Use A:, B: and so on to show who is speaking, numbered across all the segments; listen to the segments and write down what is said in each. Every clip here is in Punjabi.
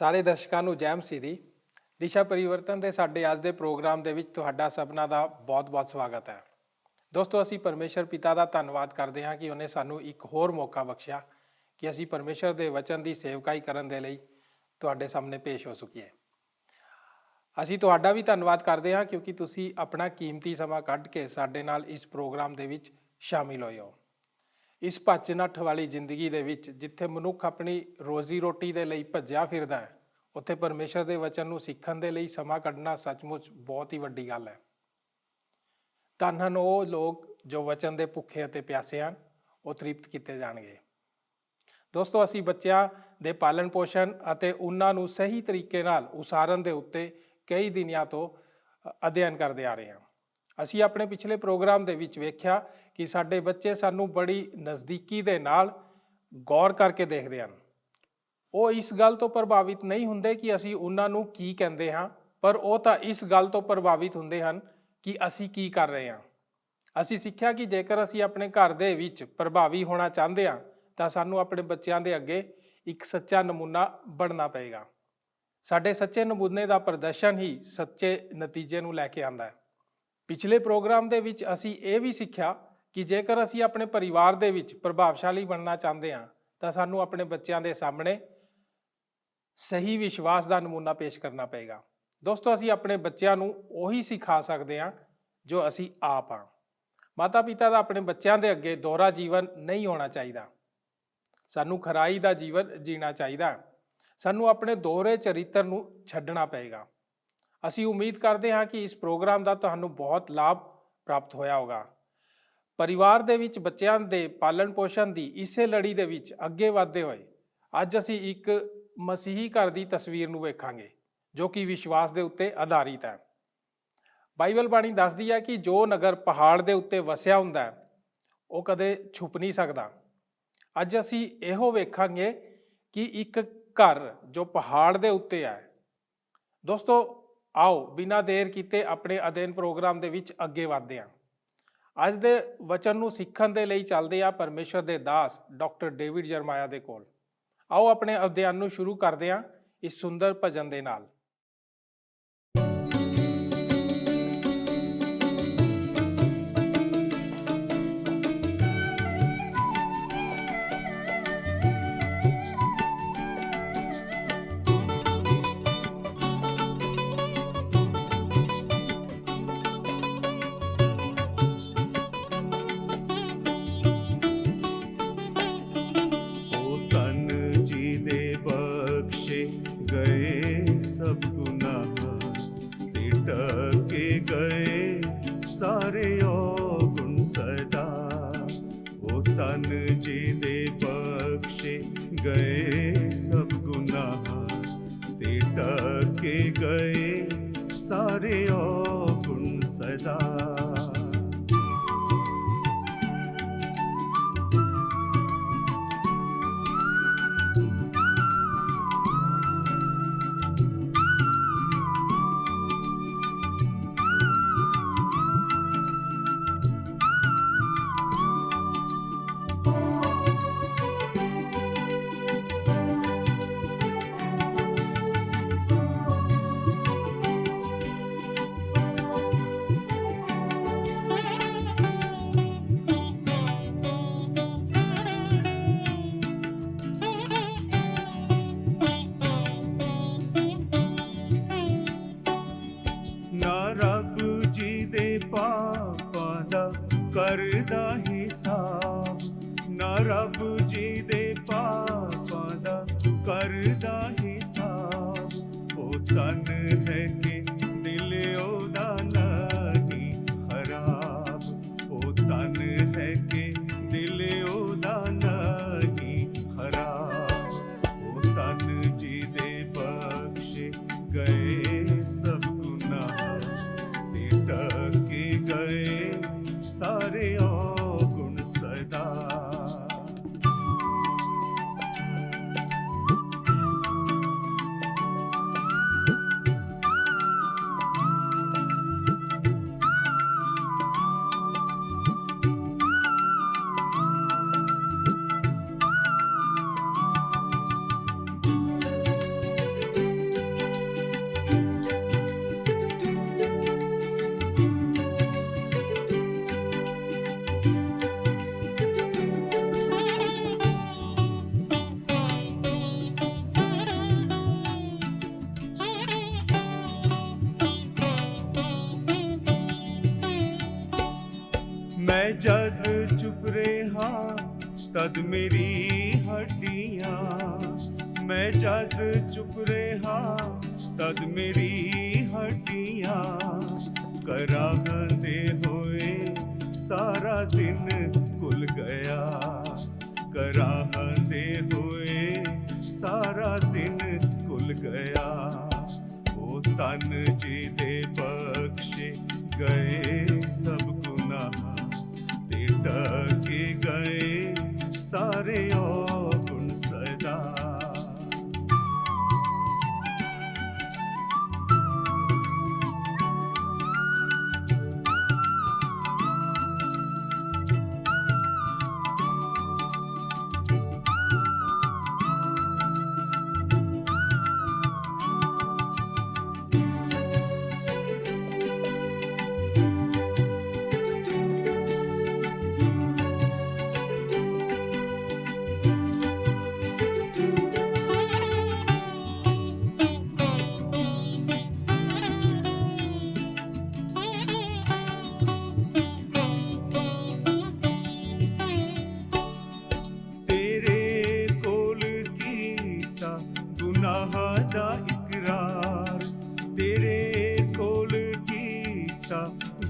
A: ਸਾਰੇ ਦਰਸ਼ਕਾਂ ਨੂੰ ਜੈ ਮਸੀਹ ਦੀ। ਦਿਸ਼ਾ ਪਰਿਵਰਤਨ ਦੇ ਸਾਡੇ ਅੱਜ ਦੇ ਪ੍ਰੋਗਰਾਮ ਦੇ ਵਿੱਚ ਤੁਹਾਡਾ ਸਭਨਾਂ ਦਾ ਬਹੁਤ-ਬਹੁਤ ਸਵਾਗਤ ਹੈ। ਦੋਸਤੋ, ਅਸੀਂ ਪਰਮੇਸ਼ਰ ਪਿਤਾ ਦਾ ਧੰਨਵਾਦ ਕਰਦੇ ਹਾਂ ਕਿ ਉਹਨੇ ਸਾਨੂੰ ਇੱਕ ਹੋਰ ਮੌਕਾ ਬਖਸ਼ਿਆ ਕਿ ਅਸੀਂ ਪਰਮੇਸ਼ਰ ਦੇ ਵਚਨ ਦੀ ਸੇਵਕਾਈ ਕਰਨ ਦੇ ਲਈ ਤੁਹਾਡੇ ਸਾਹਮਣੇ ਪੇਸ਼ ਹੋ ਸਕੀਏ। ਅਸੀਂ ਤੁਹਾਡਾ ਵੀ ਧੰਨਵਾਦ ਕਰਦੇ ਹਾਂ ਕਿਉਂਕਿ ਤੁਸੀਂ ਆਪਣਾ ਕੀਮਤੀ ਸਮਾਂ ਕੱਢ ਕੇ ਸਾਡੇ ਨਾਲ ਇਸ ਪ੍ਰੋਗਰਾਮ ਦੇ ਵਿੱਚ ਸ਼ਾਮਿਲ ਹੋਏ ਹੋ। ਇਸ ਭੱਜ ਨੱਠ ਵਾਲੀ ਜ਼ਿੰਦਗੀ ਦੇ ਵਿੱਚ ਜਿੱਥੇ ਮਨੁੱਖ ਆਪਣੀ ਰੋਜ਼ੀ ਰੋਟੀ ਦੇ ਲਈ ਭੱਜਿਆ ਫਿਰਦਾ ਹੈ, ਉੱਥੇ ਪਰਮੇਸ਼ਰ ਦੇ ਵਚਨ ਨੂੰ ਸਿੱਖਣ ਦੇ ਲਈ ਸਮਾਂ ਕੱਢਣਾ ਸੱਚਮੁੱਚ ਬਹੁਤ ਹੀ ਵੱਡੀ ਗੱਲ ਹੈ। ਧੰਨ ਹਨ ਉਹ ਲੋਕ ਜੋ ਵਚਨ ਦੇ ਭੁੱਖੇ ਅਤੇ ਪਿਆਸੇ ਹਨ, ਉਹ ਤ੍ਰਿਪਤ ਕੀਤੇ ਜਾਣਗੇ। ਦੋਸਤੋ, ਅਸੀਂ ਬੱਚਿਆਂ ਦੇ ਪਾਲਣ ਪੋਸ਼ਣ ਅਤੇ ਉਹਨਾਂ ਨੂੰ ਸਹੀ ਤਰੀਕੇ ਨਾਲ ਉਸਾਰਨ ਦੇ ਉੱਤੇ ਕਈ ਦਿਨਾਂ ਤੋਂ ਅਧਿਐਨ ਕਰਦੇ ਆ ਰਹੇ ਹਾਂ। ਅਸੀਂ ਆਪਣੇ ਪਿਛਲੇ ਪ੍ਰੋਗਰਾਮ ਦੇ ਵਿੱਚ ਵੇਖਿਆ ਕਿ ਸਾਡੇ ਬੱਚੇ ਸਾਨੂੰ ਬੜੀ ਨਜ਼ਦੀਕੀ ਦੇ ਨਾਲ ਗੌਰ ਕਰਕੇ ਦੇਖਦੇ ਹਨ। ਉਹ ਇਸ ਗੱਲ ਤੋਂ ਪ੍ਰਭਾਵਿਤ ਨਹੀਂ ਹੁੰਦੇ ਕਿ ਅਸੀਂ ਉਹਨਾਂ ਨੂੰ ਕੀ ਕਹਿੰਦੇ ਹਾਂ, ਪਰ ਉਹ ਤਾਂ ਇਸ ਗੱਲ ਤੋਂ ਪ੍ਰਭਾਵਿਤ ਹੁੰਦੇ ਹਨ ਕਿ ਅਸੀਂ ਕੀ ਕਰ ਰਹੇ ਹਾਂ। ਅਸੀਂ ਸਿੱਖਿਆ ਕਿ ਜੇਕਰ ਅਸੀਂ ਆਪਣੇ ਘਰ ਦੇ ਵਿੱਚ ਪ੍ਰਭਾਵੀ ਹੋਣਾ ਚਾਹੁੰਦੇ ਹਾਂ ਤਾਂ ਸਾਨੂੰ ਆਪਣੇ ਬੱਚਿਆਂ ਦੇ ਅੱਗੇ ਇੱਕ ਸੱਚਾ ਨਮੂਨਾ ਬਣਨਾ ਪਏਗਾ। ਸਾਡੇ ਸੱਚੇ ਨਮੂਨੇ ਦਾ ਪ੍ਰਦਰਸ਼ਨ ਹੀ ਸੱਚੇ ਨਤੀਜੇ ਨੂੰ ਲੈ ਕੇ ਆਉਂਦਾ ਹੈ। ਪਿਛਲੇ ਪ੍ਰੋਗਰਾਮ ਦੇ ਵਿੱਚ ਅਸੀਂ ਇਹ ਵੀ ਸਿੱਖਿਆ ਕਿ ਜੇਕਰ ਅਸੀਂ ਆਪਣੇ ਪਰਿਵਾਰ ਦੇ ਵਿੱਚ ਪ੍ਰਭਾਵਸ਼ਾਲੀ ਬਣਨਾ ਚਾਹੁੰਦੇ ਹਾਂ ਤਾਂ ਸਾਨੂੰ ਆਪਣੇ ਬੱਚਿਆਂ ਦੇ ਸਾਹਮਣੇ ਸਹੀ ਵਿਸ਼ਵਾਸ ਦਾ ਨਮੂਨਾ ਪੇਸ਼ ਕਰਨਾ ਪਏਗਾ। ਦੋਸਤੋ, ਅਸੀਂ ਆਪਣੇ ਬੱਚਿਆਂ ਨੂੰ ਉਹੀ ਸਿਖਾ ਸਕਦੇ ਹਾਂ ਜੋ ਅਸੀਂ ਆਪ ਹਾਂ। ਮਾਤਾ ਪਿਤਾ ਦਾ ਆਪਣੇ ਬੱਚਿਆਂ ਦੇ ਅੱਗੇ ਦੋਹਰਾ ਜੀਵਨ ਨਹੀਂ ਹੋਣਾ ਚਾਹੀਦਾ। ਸਾਨੂੰ ਖਰਾਈ ਦਾ ਜੀਵਨ ਜੀਣਾ ਚਾਹੀਦਾ। ਸਾਨੂੰ ਆਪਣੇ ਦੋਹਰੇ ਚਰਿੱਤਰ ਨੂੰ ਛੱਡਣਾ ਪਏਗਾ। ਅਸੀਂ ਉਮੀਦ ਕਰਦੇ ਹਾਂ ਕਿ ਇਸ ਪ੍ਰੋਗਰਾਮ ਦਾ ਤੁਹਾਨੂੰ ਬਹੁਤ ਲਾਭ ਪ੍ਰਾਪਤ ਹੋਇਆ ਹੋਗਾ। ਪਰਿਵਾਰ ਦੇ ਵਿੱਚ ਬੱਚਿਆਂ ਦੇ ਪਾਲਣ ਪੋਸ਼ਣ ਦੀ ਇਸੇ ਲੜੀ ਦੇ ਵਿੱਚ ਅੱਗੇ ਵਧਦੇ ਹੋਏ ਅੱਜ ਅਸੀਂ ਇੱਕ ਮਸੀਹੀ ਘਰ ਦੀ ਤਸਵੀਰ ਨੂੰ ਵੇਖਾਂਗੇ ਜੋ ਕਿ ਵਿਸ਼ਵਾਸ ਦੇ ਉੱਤੇ ਆਧਾਰਿਤ ਹੈ। ਬਾਈਬਲ ਬਾਣੀ ਦੱਸਦੀ ਹੈ ਕਿ ਜੋ ਨਗਰ ਪਹਾੜ ਦੇ ਉੱਤੇ ਵਸਿਆ ਹੁੰਦਾ ਹੈ ਉਹ ਕਦੇ ਛੁਪ ਨਹੀਂ ਸਕਦਾ। ਅੱਜ ਅਸੀਂ ਇਹੋ ਵੇਖਾਂਗੇ ਕਿ ਇੱਕ ਘਰ ਜੋ ਪਹਾੜ ਦੇ ਉੱਤੇ ਹੈ। ਦੋਸਤੋ, ਆਓ ਬਿਨਾਂ ਦੇਰ ਕੀਤੇ ਆਪਣੇ ਅਧਿਐਨ ਪ੍ਰੋਗਰਾਮ ਦੇ ਵਿੱਚ ਅੱਗੇ ਵਧਦੇ ਹਾਂ। ਅੱਜ ਦੇ ਵਚਨ ਨੂੰ ਸਿੱਖਣ ਦੇ ਲਈ ਚੱਲਦੇ ਹਾਂ ਪਰਮੇਸ਼ਰ ਦੇ ਦਾਸ ਡਾਕਟਰ ਡੇਵਿਡ ਜਰਮਾਇਆ ਦੇ ਕੋਲ। ਆਓ ਆਪਣੇ ਅਧਿਐਨ ਨੂੰ ਸ਼ੁਰੂ ਕਰਦੇ ਹਾਂ ਇਸ ਸੁੰਦਰ ਭਜਨ ਦੇ ਨਾਲ।
B: ਕਰਦਾ ਹਿਸਾਬ ਨਾ ਰੱਬ ਜੀ ਦੇ ਪਾਪਾਂ ਦਾ ਕਰਦਾ ਹਿਸਾਬ। ਉਹ ਤਨ ਹੈ ਕਿ ਦਿਲ ਉਹਦਾ ਨਹੀਂ ਖਰਾਬ। ਉਹ ਤਨ ਹੈ ਕਿ ਦਿਲ ਉਹਦਾ ਨਹੀਂ ਖਰਾਬ। ਉਹ ਤਨ ਜੀ ਦੇ ਬਖਸ਼ੇ ਗਏ ਸਭ ਗੁਨਾਹ ਤੇ ਢਕੇ ਗਏ ਸਾਰੇ ਔਗੁਣ ਸਦਾ। मैं जद चुप रहा तद मेरी हड्डियां, मैं जद चुप रहा तद मेरी हड्डियां कराहते होए सारा दिन खुल गया, कराहते हुए सारा दिन खुल गया। ओ तन जी दे बख्शे गए सब गुनाह ते ढके गए सारे औगुण सदा।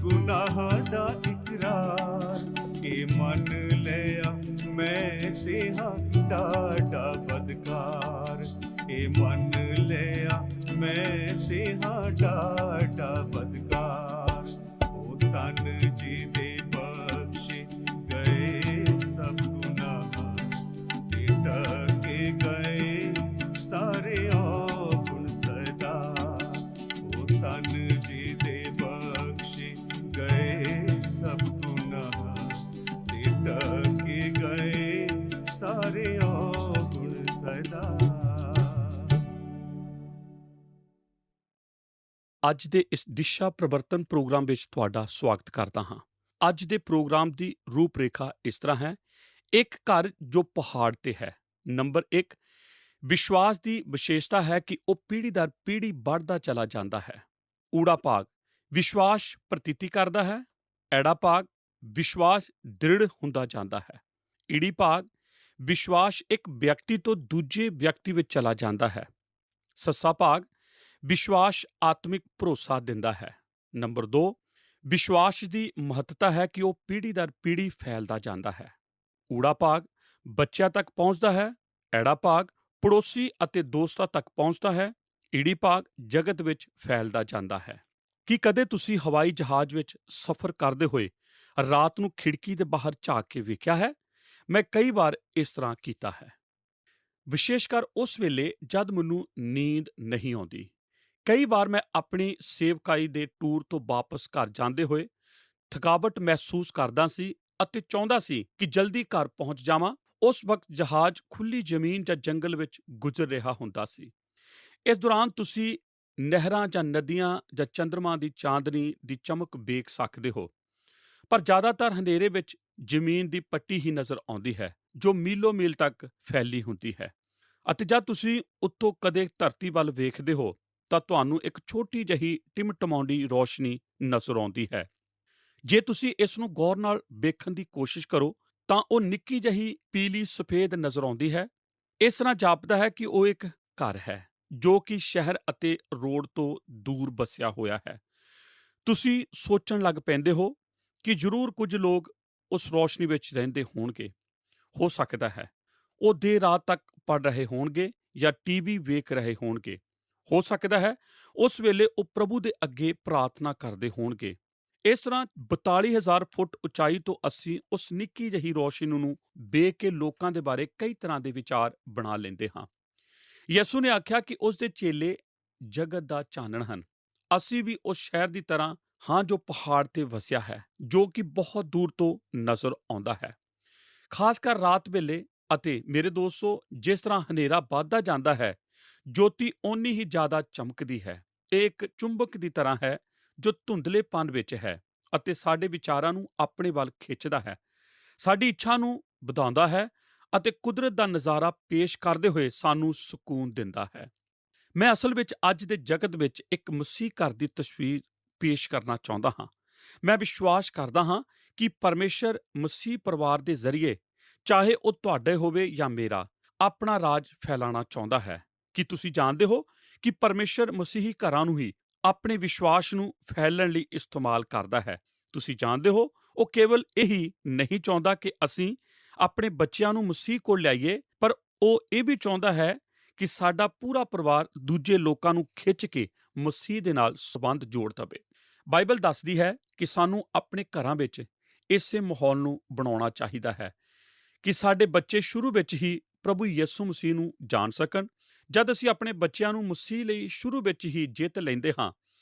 B: गुनाह दा इकरार के मन लिया मैं तेहा डाडा बदकार, के मन लिया मैं तेहा डाडा बदकार। ओ तन जी दे बख्शे गए सब गुनाह ते ढके गए सारे औगुण सदा। ओ तन जी दे बख्शे गए सब गुनाह ते ढके गए सारे औगुण सदा।
C: ਅੱਜ ਦੇ ਇਸ ਦਿਸ਼ਾ ਪ੍ਰਵਰਤਨ ਪ੍ਰੋਗਰਾਮ ਵਿੱਚ ਤੁਹਾਡਾ ਸਵਾਗਤ ਕਰਦਾ ਹਾਂ। ਅੱਜ ਦੇ ਪ੍ਰੋਗਰਾਮ ਦੀ ਰੂਪਰੇਖਾ ਇਸ ਤਰ੍ਹਾਂ ਹੈ। ਇੱਕ ਘਰ ਜੋ ਪਹਾੜ ਤੇ ਹੈ। ਨੰਬਰ 1, ਵਿਸ਼ਵਾਸ ਦੀ ਵਿਸ਼ੇਸ਼ਤਾ ਹੈ ਕਿ ਉਹ ਪੀੜ੍ਹੀ ਦਰ ਪੀੜ੍ਹੀ ਵੱਧਦਾ ਚਲਾ ਜਾਂਦਾ ਹੈ। ਊੜਾ ਭਾਗ ਵਿਸ਼ਵਾਸ ਪ੍ਰਤੀਤੀ ਕਰਦਾ ਹੈ। ਐੜਾ ਭਾਗ ਵਿਸ਼ਵਾਸ ਦ੍ਰਿੜ ਹੁੰਦਾ ਜਾਂਦਾ ਹੈ। ਈੜੀ ਭਾਗ ਵਿਸ਼ਵਾਸ ਇੱਕ ਵਿਅਕਤੀ ਤੋਂ ਦੂਜੇ ਵਿਅਕਤੀ ਵਿੱਚ ਚਲਾ ਜਾਂਦਾ ਹੈ। ਸੱਸਾ ਭਾਗ ਵਿਸ਼ਵਾਸ ਆਤਮਿਕ ਭਰੋਸਾ ਦਿੰਦਾ ਹੈ। ਨੰਬਰ 2, ਵਿਸ਼ਵਾਸ ਦੀ ਮਹੱਤਤਾ ਹੈ ਕਿ ਉਹ ਪੀੜ੍ਹੀ ਦਰ ਪੀੜ੍ਹੀ ਫੈਲਦਾ ਜਾਂਦਾ ਹੈ। ਊੜਾ ਭਾਗ ਬੱਚਿਆਂ ਤੱਕ ਪਹੁੰਚਦਾ ਹੈ। ਐੜਾ ਭਾਗ ਪੜੋਸੀ ਅਤੇ ਦੋਸਤਾਂ ਤੱਕ ਪਹੁੰਚਦਾ ਹੈ। ਈੜੀ ਭਾਗ ਜਗਤ ਵਿੱਚ ਫੈਲਦਾ ਜਾਂਦਾ ਹੈ। ਕੀ ਕਦੇ ਤੁਸੀਂ ਹਵਾਈ ਜਹਾਜ਼ ਵਿੱਚ ਸਫ਼ਰ ਕਰਦੇ ਹੋਏ ਰਾਤ ਨੂੰ ਖਿੜਕੀ ਦੇ ਬਾਹਰ ਝਾਕ ਕੇ ਵੇਖਿਆ ਹੈ? ਮੈਂ ਕਈ ਵਾਰ ਇਸ ਤਰ੍ਹਾਂ ਕੀਤਾ ਹੈ, ਵਿਸ਼ੇਸ਼ ਕਰ ਉਸ ਵੇਲੇ ਜਦ ਮੈਨੂੰ ਨੀਂਦ ਨਹੀਂ ਆਉਂਦੀ। ਕਈ ਵਾਰ ਮੈਂ ਆਪਣੀ ਸੇਵਕਾਈ ਦੇ ਟੂਰ ਤੋਂ ਵਾਪਸ ਘਰ ਜਾਂਦੇ ਹੋਏ ਥਕਾਵਟ ਮਹਿਸੂਸ ਕਰਦਾ ਸੀ ਅਤੇ ਚਾਹੁੰਦਾ ਸੀ ਕਿ ਜਲਦੀ ਘਰ ਪਹੁੰਚ ਜਾਵਾਂ। ਉਸ ਵਕਤ ਜਹਾਜ਼ ਖੁੱਲ੍ਹੀ ਜ਼ਮੀਨ ਜਾਂ ਜੰਗਲ ਵਿੱਚ ਗੁਜ਼ਰ ਰਿਹਾ ਹੁੰਦਾ ਸੀ। ਇਸ ਦੌਰਾਨ ਤੁਸੀਂ ਨਹਿਰਾਂ ਜਾਂ ਨਦੀਆਂ ਜਾਂ ਚੰਦਰਮਾ ਦੀ ਚਾਂਦਨੀ ਦੀ ਚਮਕ ਵੇਖ ਸਕਦੇ ਹੋ, ਪਰ ਜ਼ਿਆਦਾਤਰ ਹਨੇਰੇ ਵਿੱਚ ਜ਼ਮੀਨ ਦੀ ਪੱਟੀ ਹੀ ਨਜ਼ਰ ਆਉਂਦੀ ਹੈ ਜੋ ਮੀਲੋਂ ਮੀਲ ਤੱਕ ਫੈਲੀ ਹੁੰਦੀ ਹੈ। ਅਤੇ ਜਦ ਤੁਸੀਂ ਉੱਤੋਂ ਕਦੇ ਧਰਤੀ ਵੱਲ ਵੇਖਦੇ ਹੋ ਤਾਂ ਤੁਹਾਨੂੰ ਇੱਕ ਛੋਟੀ ਜਿਹੀ ਟਿਮਟਮਾਉਂਦੀ ਰੌਸ਼ਨੀ ਨਜ਼ਰ ਆਉਂਦੀ ਹੈ। ਜੇ ਤੁਸੀਂ ਇਸ ਨੂੰ ਗੌਰ ਨਾਲ ਵੇਖਣ ਦੀ ਕੋਸ਼ਿਸ਼ ਕਰੋ ਤਾਂ ਉਹ ਨਿੱਕੀ ਜਿਹੀ ਪੀਲੀ ਸਫੇਦ ਨਜ਼ਰ ਆਉਂਦੀ ਹੈ। ਇਸ ਤਰ੍ਹਾਂ ਜਾਪਦਾ ਹੈ ਕਿ ਉਹ ਇੱਕ ਘਰ ਹੈ ਜੋ ਕਿ ਸ਼ਹਿਰ ਅਤੇ ਰੋਡ ਤੋਂ ਦੂਰ ਵਸਿਆ ਹੋਇਆ ਹੈ। ਤੁਸੀਂ ਸੋਚਣ ਲੱਗ ਪੈਂਦੇ ਹੋ ਕਿ ਜ਼ਰੂਰ ਕੁਝ ਲੋਕ ਉਸ ਰੌਸ਼ਨੀ ਵਿੱਚ ਰਹਿੰਦੇ ਹੋਣਗੇ। ਹੋ ਸਕਦਾ ਹੈ ਉਹ ਦੇਰ ਰਾਤ ਤੱਕ ਪੜ੍ਹ ਰਹੇ ਹੋਣਗੇ ਜਾਂ ਟੀਵੀ ਵੇਖ ਰਹੇ ਹੋਣਗੇ। ਹੋ ਸਕਦਾ ਹੈ ਉਸ ਵੇਲੇ ਉਹ ਪ੍ਰਭੂ ਦੇ ਅੱਗੇ ਪ੍ਰਾਰਥਨਾ ਕਰਦੇ ਹੋਣਗੇ। ਇਸ ਤਰ੍ਹਾਂ 42,000 ਫੁੱਟ ਉਚਾਈ ਤੋਂ ਅਸੀਂ ਉਸ ਨਿੱਕੀ ਜਿਹੀ ਰੌਸ਼ਨੀ ਨੂੰ ਵੇਖ ਕੇ ਲੋਕਾਂ ਦੇ ਬਾਰੇ ਕਈ ਤਰ੍ਹਾਂ ਦੇ ਵਿਚਾਰ ਬਣਾ ਲੈਂਦੇ ਹਾਂ। ਯਿਸੂ ਨੇ ਆਖਿਆ ਕਿ ਉਸ ਦੇ ਚੇਲੇ ਜਗਤ ਦਾ ਚਾਨਣ ਹਨ। ਅਸੀਂ ਵੀ ਉਸ ਸ਼ਹਿਰ ਦੀ ਤਰ੍ਹਾਂ ਹਾਂ ਜੋ ਪਹਾੜ ਤੇ ਵਸਿਆ ਹੈ, ਜੋ ਕਿ ਬਹੁਤ ਦੂਰ ਤੋਂ ਨਜ਼ਰ ਆਉਂਦਾ ਹੈ, ਖਾਸ ਕਰ ਰਾਤ ਵੇਲੇ। ਅਤੇ ਮੇਰੇ ਦੋਸਤੋ, ਜਿਸ ਤਰ੍ਹਾਂ ਹਨੇਰਾ ਵੱਧਦਾ ਜਾਂਦਾ ਹੈ, ਜੋਤੀ ਓਨੀ ਹੀ ਜ਼ਿਆਦਾ ਚਮਕਦੀ ਹੈ। ਇਹ ਇੱਕ ਚੁੰਬਕ ਦੀ ਤਰ੍ਹਾਂ ਹੈ ਜੋ ਧੁੰਦਲੇਪਨ ਵਿੱਚ ਹੈ ਅਤੇ ਸਾਡੇ ਵਿਚਾਰਾਂ ਨੂੰ ਆਪਣੇ ਵੱਲ ਖਿੱਚਦਾ ਹੈ, ਸਾਡੀ ਇੱਛਾ ਨੂੰ ਵਧਾਉਂਦਾ ਹੈ ਅਤੇ ਕੁਦਰਤ ਦਾ ਨਜ਼ਾਰਾ ਪੇਸ਼ ਕਰਦੇ ਹੋਏ ਸਾਨੂੰ ਸਕੂਨ ਦਿੰਦਾ ਹੈ। ਮੈਂ ਅਸਲ ਵਿੱਚ ਅੱਜ ਦੇ ਜਗਤ ਵਿੱਚ ਇੱਕ ਮਸੀਹ ਘਰ ਦੀ ਤਸਵੀਰ ਪੇਸ਼ ਕਰਨਾ ਚਾਹੁੰਦਾ ਹਾਂ। ਮੈਂ ਵਿਸ਼ਵਾਸ ਕਰਦਾ ਹਾਂ ਕਿ ਪਰਮੇਸ਼ਰ ਮਸੀਹ ਪਰਿਵਾਰ ਦੇ ਜ਼ਰੀਏ, ਚਾਹੇ ਉਹ ਤੁਹਾਡੇ ਹੋਵੇ ਜਾਂ ਮੇਰਾ, ਆਪਣਾ ਰਾਜ ਫੈਲਾਉਣਾ ਚਾਹੁੰਦਾ ਹੈ। ਕੀ ਤੁਸੀਂ ਜਾਣਦੇ ਹੋ ਕਿ ਪਰਮੇਸ਼ਰ ਮਸੀਹੀ ਘਰਾਂ ਨੂੰ ਹੀ ਆਪਣੇ ਵਿਸ਼ਵਾਸ ਨੂੰ ਫੈਲਣ ਲਈ ਇਸਤੇਮਾਲ ਕਰਦਾ ਹੈ? ਤੁਸੀਂ ਜਾਣਦੇ ਹੋ, ਉਹ ਕੇਵਲ ਇਹੀ ਨਹੀਂ ਚਾਹੁੰਦਾ ਕਿ ਅਸੀਂ ਆਪਣੇ ਬੱਚਿਆਂ ਨੂੰ ਮਸੀਹ ਕੋਲ ਲਿਆਈਏ, ਪਰ ਉਹ ਇਹ ਵੀ ਚਾਹੁੰਦਾ ਹੈ ਕਿ ਸਾਡਾ ਪੂਰਾ ਪਰਿਵਾਰ ਦੂਜੇ ਲੋਕਾਂ ਨੂੰ ਖਿੱਚ ਕੇ ਮਸੀਹ ਦੇ ਨਾਲ ਸੰਬੰਧ ਜੋੜ ਦਵੇ। ਬਾਈਬਲ ਦੱਸਦੀ ਹੈ ਕਿ ਸਾਨੂੰ ਆਪਣੇ ਘਰਾਂ ਵਿੱਚ ਇਸੇ ਮਾਹੌਲ ਨੂੰ ਬਣਾਉਣਾ ਚਾਹੀਦਾ ਹੈ ਕਿ ਸਾਡੇ ਬੱਚੇ ਸ਼ੁਰੂ ਵਿੱਚ ਹੀ ਪ੍ਰਭੂ ਯਿਸੂ ਮਸੀਹ ਨੂੰ ਜਾਣ ਸਕਣ। ਜਦ ਅਸੀਂ ਆਪਣੇ ਬੱਚਿਆਂ ਨੂੰ ਮਸੀਹ ਲਈ ਸ਼ੁਰੂ ਵਿੱਚ ਹੀ ਜਿੱਤ ਲੈਂਦੇ ਹਾਂ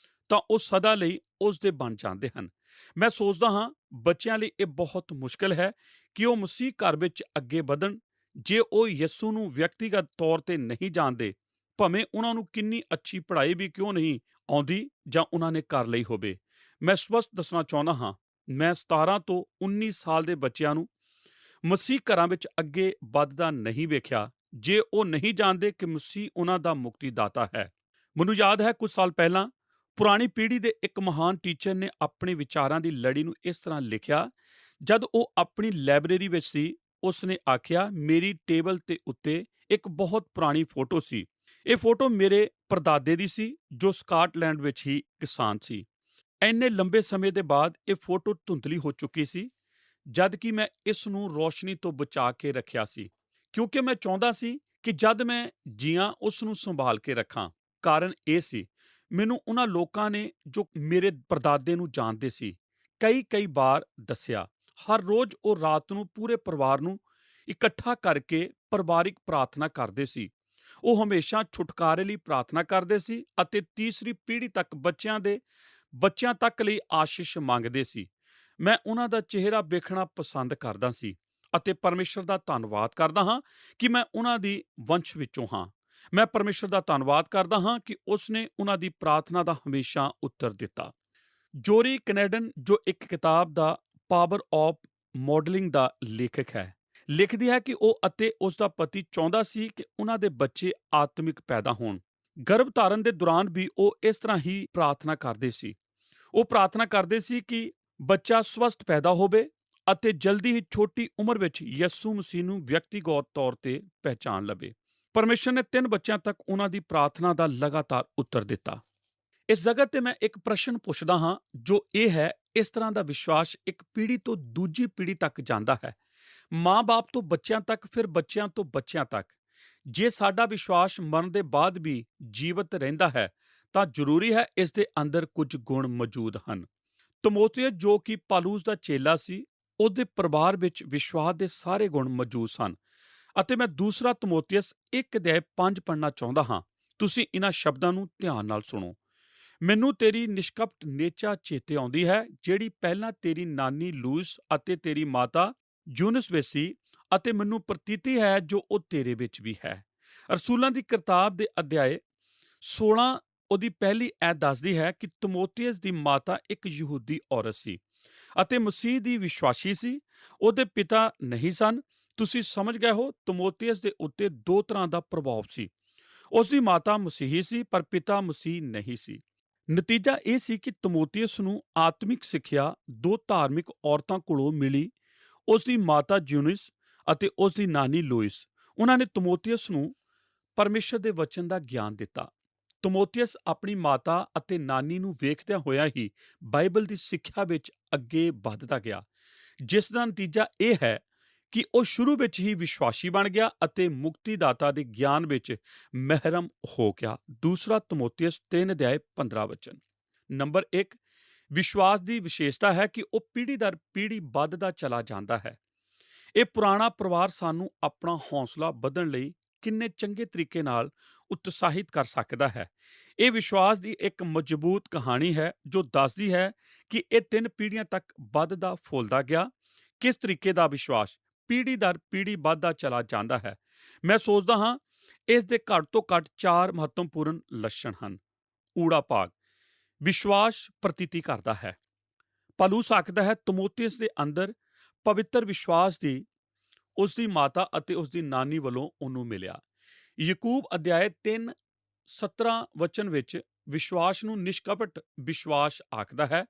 C: ਤਾਂ ਉਹ ਸਦਾ ਲਈ ਉਸ ਦੇ ਬਣ ਜਾਂਦੇ ਹਨ। ਮੈਂ ਸੋਚਦਾ ਹਾਂ ਬੱਚਿਆਂ ਲਈ ਇਹ ਬਹੁਤ ਮੁਸ਼ਕਲ ਹੈ ਕਿ ਉਹ ਮਸੀਹ ਘਰ ਵਿੱਚ ਅੱਗੇ ਵਧਣ ਜੇ ਉਹ ਯਿਸੂ ਨੂੰ ਵਿਅਕਤੀਗਤ ਤੌਰ ਤੇ ਨਹੀਂ ਜਾਣਦੇ, ਭਾਵੇਂ ਉਹਨਾਂ ਨੂੰ ਕਿੰਨੀ ਅੱਛੀ ਪੜ੍ਹਾਈ ਵੀ ਕਿਉਂ ਨਹੀਂ ਆਉਂਦੀ ਜਾਂ ਉਹਨਾਂ ਨੇ ਕਰ ਲਈ ਹੋਵੇ। ਮੈਂ ਸਪਸ਼ਟ ਦੱਸਣਾ ਚਾਹੁੰਦਾ ਹਾਂ, ਮੈਂ 17 ਤੋਂ 19 ਸਾਲ ਦੇ ਬੱਚਿਆਂ ਨੂੰ ਮਸੀਹ ਘਰਾਂ ਵਿੱਚ ਅੱਗੇ ਵੱਧਦਾ ਨਹੀਂ ਵੇਖਿਆ ਜੇ ਉਹ ਨਹੀਂ ਜਾਣਦੇ ਕਿ ਮਸੀਹ ਉਹਨਾਂ ਦਾ ਮੁਕਤੀਦਾਤਾ ਹੈ। ਮੈਨੂੰ ਯਾਦ ਹੈ, ਕੁਝ ਸਾਲ ਪਹਿਲਾਂ ਪੁਰਾਣੀ ਪੀੜ੍ਹੀ ਦੇ ਇੱਕ ਮਹਾਨ ਟੀਚਰ ਨੇ ਆਪਣੇ ਵਿਚਾਰਾਂ ਦੀ ਲੜੀ ਨੂੰ ਇਸ ਤਰ੍ਹਾਂ ਲਿਖਿਆ। ਜਦ ਉਹ ਆਪਣੀ ਲਾਇਬ੍ਰੇਰੀ ਵਿੱਚ ਸੀ, ਉਸ ਨੇ ਆਖਿਆ, ਮੇਰੀ ਟੇਬਲ ਦੇ ਉੱਤੇ ਇੱਕ ਬਹੁਤ ਪੁਰਾਣੀ ਫੋਟੋ ਸੀ। ਇਹ ਫੋਟੋ ਮੇਰੇ ਪਰਦਾਦੇ ਦੀ ਸੀ ਜੋ ਸਕਾਟਲੈਂਡ ਵਿੱਚ ਹੀ ਕਿਸਾਨ ਸੀ। ਇੰਨੇ ਲੰਬੇ ਸਮੇਂ ਦੇ ਬਾਅਦ ਇਹ ਫੋਟੋ ਧੁੰਦਲੀ ਹੋ ਚੁੱਕੀ ਸੀ, ਜਦ ਕਿ ਮੈਂ ਇਸ ਨੂੰ ਰੋਸ਼ਨੀ ਤੋਂ ਬਚਾ ਕੇ ਰੱਖਿਆ ਸੀ, ਕਿਉਂਕਿ ਮੈਂ ਚਾਹੁੰਦਾ ਸੀ ਕਿ ਜਦ ਮੈਂ ਜੀਆਂ ਉਸ ਨੂੰ ਸੰਭਾਲ ਕੇ ਰੱਖਾਂ। ਕਾਰਨ ਇਹ ਸੀ, ਮੈਨੂੰ ਉਹਨਾਂ ਲੋਕਾਂ ਨੇ ਜੋ ਮੇਰੇ ਪਰਦਾਦੇ ਨੂੰ ਜਾਣਦੇ ਸੀ ਕਈ ਵਾਰ ਦੱਸਿਆ। ਹਰ ਰੋਜ਼ ਉਹ ਰਾਤ ਨੂੰ ਪੂਰੇ ਪਰਿਵਾਰ ਨੂੰ ਇਕੱਠਾ ਕਰਕੇ ਪਰਿਵਾਰਿਕ ਪ੍ਰਾਰਥਨਾ ਕਰਦੇ ਸੀ। ਉਹ ਹਮੇਸ਼ਾ ਛੁਟਕਾਰੇ ਲਈ ਪ੍ਰਾਰਥਨਾ ਕਰਦੇ ਸੀ ਅਤੇ ਤੀਸਰੀ ਪੀੜ੍ਹੀ ਤੱਕ ਬੱਚਿਆਂ ਤੱਕ ਲਈ ਆਸ਼ੀਸ਼ ਮੰਗਦੇ ਸੀ। ਮੈਂ ਉਹਨਾਂ ਦਾ ਚਿਹਰਾ ਵੇਖਣਾ ਪਸੰਦ ਕਰਦਾ ਸੀ ਅਤੇ ਪਰਮੇਸ਼ਰ ਦਾ ਧੰਨਵਾਦ ਕਰਦਾ ਹਾਂ ਕਿ ਮੈਂ ਉਹਨਾਂ ਦੀ ਵੰਸ਼ ਵਿੱਚੋਂ ਹਾਂ। ਮੈਂ ਪਰਮੇਸ਼ਰ ਦਾ ਧੰਨਵਾਦ ਕਰਦਾ ਹਾਂ ਕਿ ਉਸ ਨੇ ਉਹਨਾਂ ਦੀ ਪ੍ਰਾਰਥਨਾ ਦਾ ਹਮੇਸ਼ਾ ਉੱਤਰ ਦਿੱਤਾ। ਜੋਰੀ ਕੈਨੇਡਨ, ਜੋ ਇੱਕ ਕਿਤਾਬ ਦਾ ਪਾਵਰ ਆਫ ਮਾਡਲਿੰਗ ਦਾ ਲੇਖਕ ਹੈ, ਲਿਖਦੀ ਹੈ ਕਿ ਉਹ ਅਤੇ ਉਸ ਦਾ ਪਤੀ ਚਾਹੁੰਦਾ ਸੀ ਕਿ ਉਹਨਾਂ ਦੇ ਬੱਚੇ ਆਤਮਿਕ ਪੈਦਾ ਹੋਣ। ਗਰਭ ਧਾਰਨ ਦੇ ਦੌਰਾਨ ਵੀ ਉਹ ਇਸ ਤਰ੍ਹਾਂ ਹੀ ਪ੍ਰਾਰਥਨਾ ਕਰਦੇ ਸੀ। ਉਹ ਪ੍ਰਾਰਥਨਾ ਕਰਦੇ ਸੀ ਕਿ ਬੱਚਾ ਸਵਸਥ ਪੈਦਾ ਹੋਵੇ ਅਤੇ ਜਲਦੀ ਹੀ ਛੋਟੀ ਉਮਰ ਵਿੱਚ ਯਿਸੂ ਮਸੀਹ ਨੂੰ ਵਿਅਕਤੀਗਤ ਤੌਰ ਤੇ ਪਹਿਚਾਣ ਲਵੇ। ਪਰਮੇਸ਼ਰ ਨੇ 3 ਬੱਚਿਆਂ ਤੱਕ ਉਹਨਾਂ ਦੀ ਪ੍ਰਾਰਥਨਾ ਦਾ ਲਗਾਤਾਰ ਉੱਤਰ ਦਿੱਤਾ। ਇਸ ਜਗ੍ਹਾ ਤੇ ਮੈਂ ਇੱਕ ਪ੍ਰਸ਼ਨ ਪੁੱਛਦਾ ਹਾਂ, ਜੋ ਇਹ ਹੈ, ਇਸ ਤਰ੍ਹਾਂ ਦਾ ਵਿਸ਼ਵਾਸ ਇੱਕ ਪੀੜ੍ਹੀ ਤੋਂ ਦੂਜੀ ਪੀੜ੍ਹੀ ਤੱਕ ਜਾਂਦਾ ਹੈ, ਮਾਂ-ਬਾਪ ਤੋਂ ਬੱਚਿਆਂ ਤੱਕ, ਫਿਰ ਬੱਚਿਆਂ ਤੋਂ ਬੱਚਿਆਂ ਤੱਕ। ਜੇ ਸਾਡਾ ਵਿਸ਼ਵਾਸ ਮਰਨ ਦੇ ਬਾਅਦ ਵੀ ਜੀਵਤ ਰਹਿੰਦਾ ਹੈ ਤਾਂ ਜ਼ਰੂਰੀ ਹੈ ਇਸ ਦੇ ਅੰਦਰ ਕੁਝ ਗੁਣ ਮੌਜੂਦ ਹਨ। ਤਿਮੋਥੇਉਸ, ਜੋ ਕਿ ਪੌਲੁਸ ਦਾ ਚੇਲਾ ਸੀ, ਉਹਦੇ ਪਰਿਵਾਰ ਵਿੱਚ ਵਿਸ਼ਵਾਸ ਦੇ ਸਾਰੇ ਗੁਣ ਮੌਜੂਦ ਸਨ। ਅਤੇ ਮੈਂ 2 ਤਿਮੋਥੇਉਸ 1:5 ਪੜ੍ਹਨਾ ਚਾਹੁੰਦਾ ਹਾਂ। ਤੁਸੀਂ ਇਹਨਾਂ ਸ਼ਬਦਾਂ ਨੂੰ ਧਿਆਨ ਨਾਲ ਸੁਣੋ। ਮੈਨੂੰ ਤੇਰੀ ਨਿਸ਼ਕਪਟ ਨੇਚਾ ਚੇਤੇ ਆਉਂਦੀ ਹੈ, ਜਿਹੜੀ ਪਹਿਲਾਂ ਤੇਰੀ ਨਾਨੀ ਲੂਇਸ ਅਤੇ ਤੇਰੀ ਮਾਤਾ ਯੂਨਿਸ ਵਿੱਚ ਸੀ, ਅਤੇ ਮੈਨੂੰ ਪ੍ਰਤੀਤੀ ਹੈ ਜੋ ਉਹ ਤੇਰੇ ਵਿੱਚ ਵੀ ਹੈ। ਰਸੂਲਾਂ ਦੀ ਕਿਤਾਬ ਦੇ ਅਧਿਆਇ 16 ਉਹਦੀ ਪਹਿਲੀ ਐਤ ਦੱਸਦੀ ਹੈ ਕਿ ਤਿਮੋਥੇਉਸ ਦੀ ਮਾਤਾ ਇੱਕ ਯਹੂਦੀ ਔਰਤ ਸੀ ਅਤੇ ਮਸੀਹ ਦੀ ਵਿਸ਼ਵਾਸੀ ਸੀ। ਉਹਦੇ ਪਿਤਾ ਨਹੀਂ ਸਨ। ਤੁਸੀਂ ਸਮਝ ਗਏ ਹੋ, ਤਿਮੋਥੇਉਸ ਦੇ ਉੱਤੇ 2 ਤਰ੍ਹਾਂ ਦਾ ਪ੍ਰਭਾਵ ਸੀ। ਉਸ ਦੀ ਮਾਤਾ ਮਸੀਹੀ ਸੀ ਪਰ ਪਿਤਾ ਮਸੀਹ ਨਹੀਂ ਸੀ। ਨਤੀਜਾ ਇਹ ਸੀ ਕਿ ਤਿਮੋਥੇਉਸ ਨੂੰ ਆਤਮਿਕ ਸਿੱਖਿਆ 2 ਧਾਰਮਿਕ ਔਰਤਾਂ ਕੋਲੋਂ ਮਿਲੀ, ਉਸ ਦੀ ਮਾਤਾ ਯੂਨਿਸ ਅਤੇ ਉਸ ਦੀ ਨਾਨੀ ਲੂਇਸ। ਉਹਨਾਂ ਨੇ ਤਿਮੋਥੇਉਸ ਨੂੰ ਪਰਮੇਸ਼ਰ ਦੇ ਵਚਨ ਦਾ ਗਿਆਨ ਦਿੱਤਾ। ਤਿਮੋਥੇਉਸ ਆਪਣੀ ਮਾਤਾ ਅਤੇ ਨਾਨੀ ਨੂੰ ਵੇਖਦਿਆਂ ਹੋਇਆਂ ਹੀ ਬਾਈਬਲ ਦੀ ਸਿੱਖਿਆ ਵਿੱਚ ਅੱਗੇ ਵੱਧਦਾ ਗਿਆ, ਜਿਸ ਦਾ ਨਤੀਜਾ ਇਹ ਹੈ ਕਿ ਉਹ ਸ਼ੁਰੂ ਵਿੱਚ ਹੀ ਵਿਸ਼ਵਾਸੀ ਬਣ ਗਿਆ ਅਤੇ ਮੁਕਤੀਦਾਤਾ ਦੇ ਗਿਆਨ ਵਿੱਚ ਮਹਿਰਮ ਹੋ ਗਿਆ। 2 ਤਿਮੋਥੇਉਸ 3:15। ਨੰਬਰ 1, ਵਿਸ਼ਵਾਸ ਦੀ ਵਿਸ਼ੇਸ਼ਤਾ ਹੈ ਕਿ ਉਹ ਪੀੜ੍ਹੀ ਦਰ ਪੀੜ੍ਹੀ ਵੱਧਦਾ ਚਲਾ ਜਾਂਦਾ ਹੈ। ਇਹ ਪੁਰਾਣਾ ਪਰਿਵਾਰ ਸਾਨੂੰ ਆਪਣਾ ਹੌਸਲਾ ਵਧਣ ਲਈ ਕਿੰਨੇ ਚੰਗੇ ਤਰੀਕੇ ਨਾਲ ਉਤਸ਼ਾਹਿਤ ਕਰ ਸਕਦਾ ਹੈ। ਇਹ ਵਿਸ਼ਵਾਸ ਦੀ ਇੱਕ ਮਜ਼ਬੂਤ ਕਹਾਣੀ ਹੈ ਜੋ ਦੱਸਦੀ ਹੈ ਕਿ ਇਹ 3 ਪੀੜ੍ਹੀਆਂ ਤੱਕ ਵੱਧਦਾ ਫੁੱਲਦਾ ਗਿਆ। ਕਿਸ ਤਰੀਕੇ ਦਾ ਵਿਸ਼ਵਾਸ ਪੀੜ੍ਹੀ ਦਰ ਪੀੜ੍ਹੀ ਵੱਧਦਾ ਚਲਾ ਜਾਂਦਾ ਹੈ? ਮੈਂ ਸੋਚਦਾ ਹਾਂ ਇਸ ਦੇ ਘੱਟ ਤੋਂ ਘੱਟ 4 ਮਹੱਤਵਪੂਰਨ ਲੱਛਣ ਹਨ। ਊੜਾ ਭਾਗ ਵਿਸ਼ਵਾਸ ਪ੍ਰਤੀਤੀ ਕਰਦਾ ਹੈ। ਪੌਲੁਸ ਆਖਦਾ ਹੈ, ਤਿਮੋਥੇਉਸ ਦੇ ਅੰਦਰ ਪਵਿੱਤਰ ਵਿਸ਼ਵਾਸ ਦੀ ਉਸ ਦੀ ਮਾਤਾ ਅਤੇ ਉਸ ਦੀ ਨਾਨੀ ਵੱਲੋਂ ਉਹਨੂੰ ਮਿਲਿਆ। ਯਾਕੂਬ ਅਧਿਆਇ 3:17 ਵਿੱਚ ਵਿਸ਼ਵਾਸ ਨੂੰ ਨਿਸ਼ਕਪਟ ਵਿਸ਼ਵਾਸ ਆਖਦਾ ਹੈ,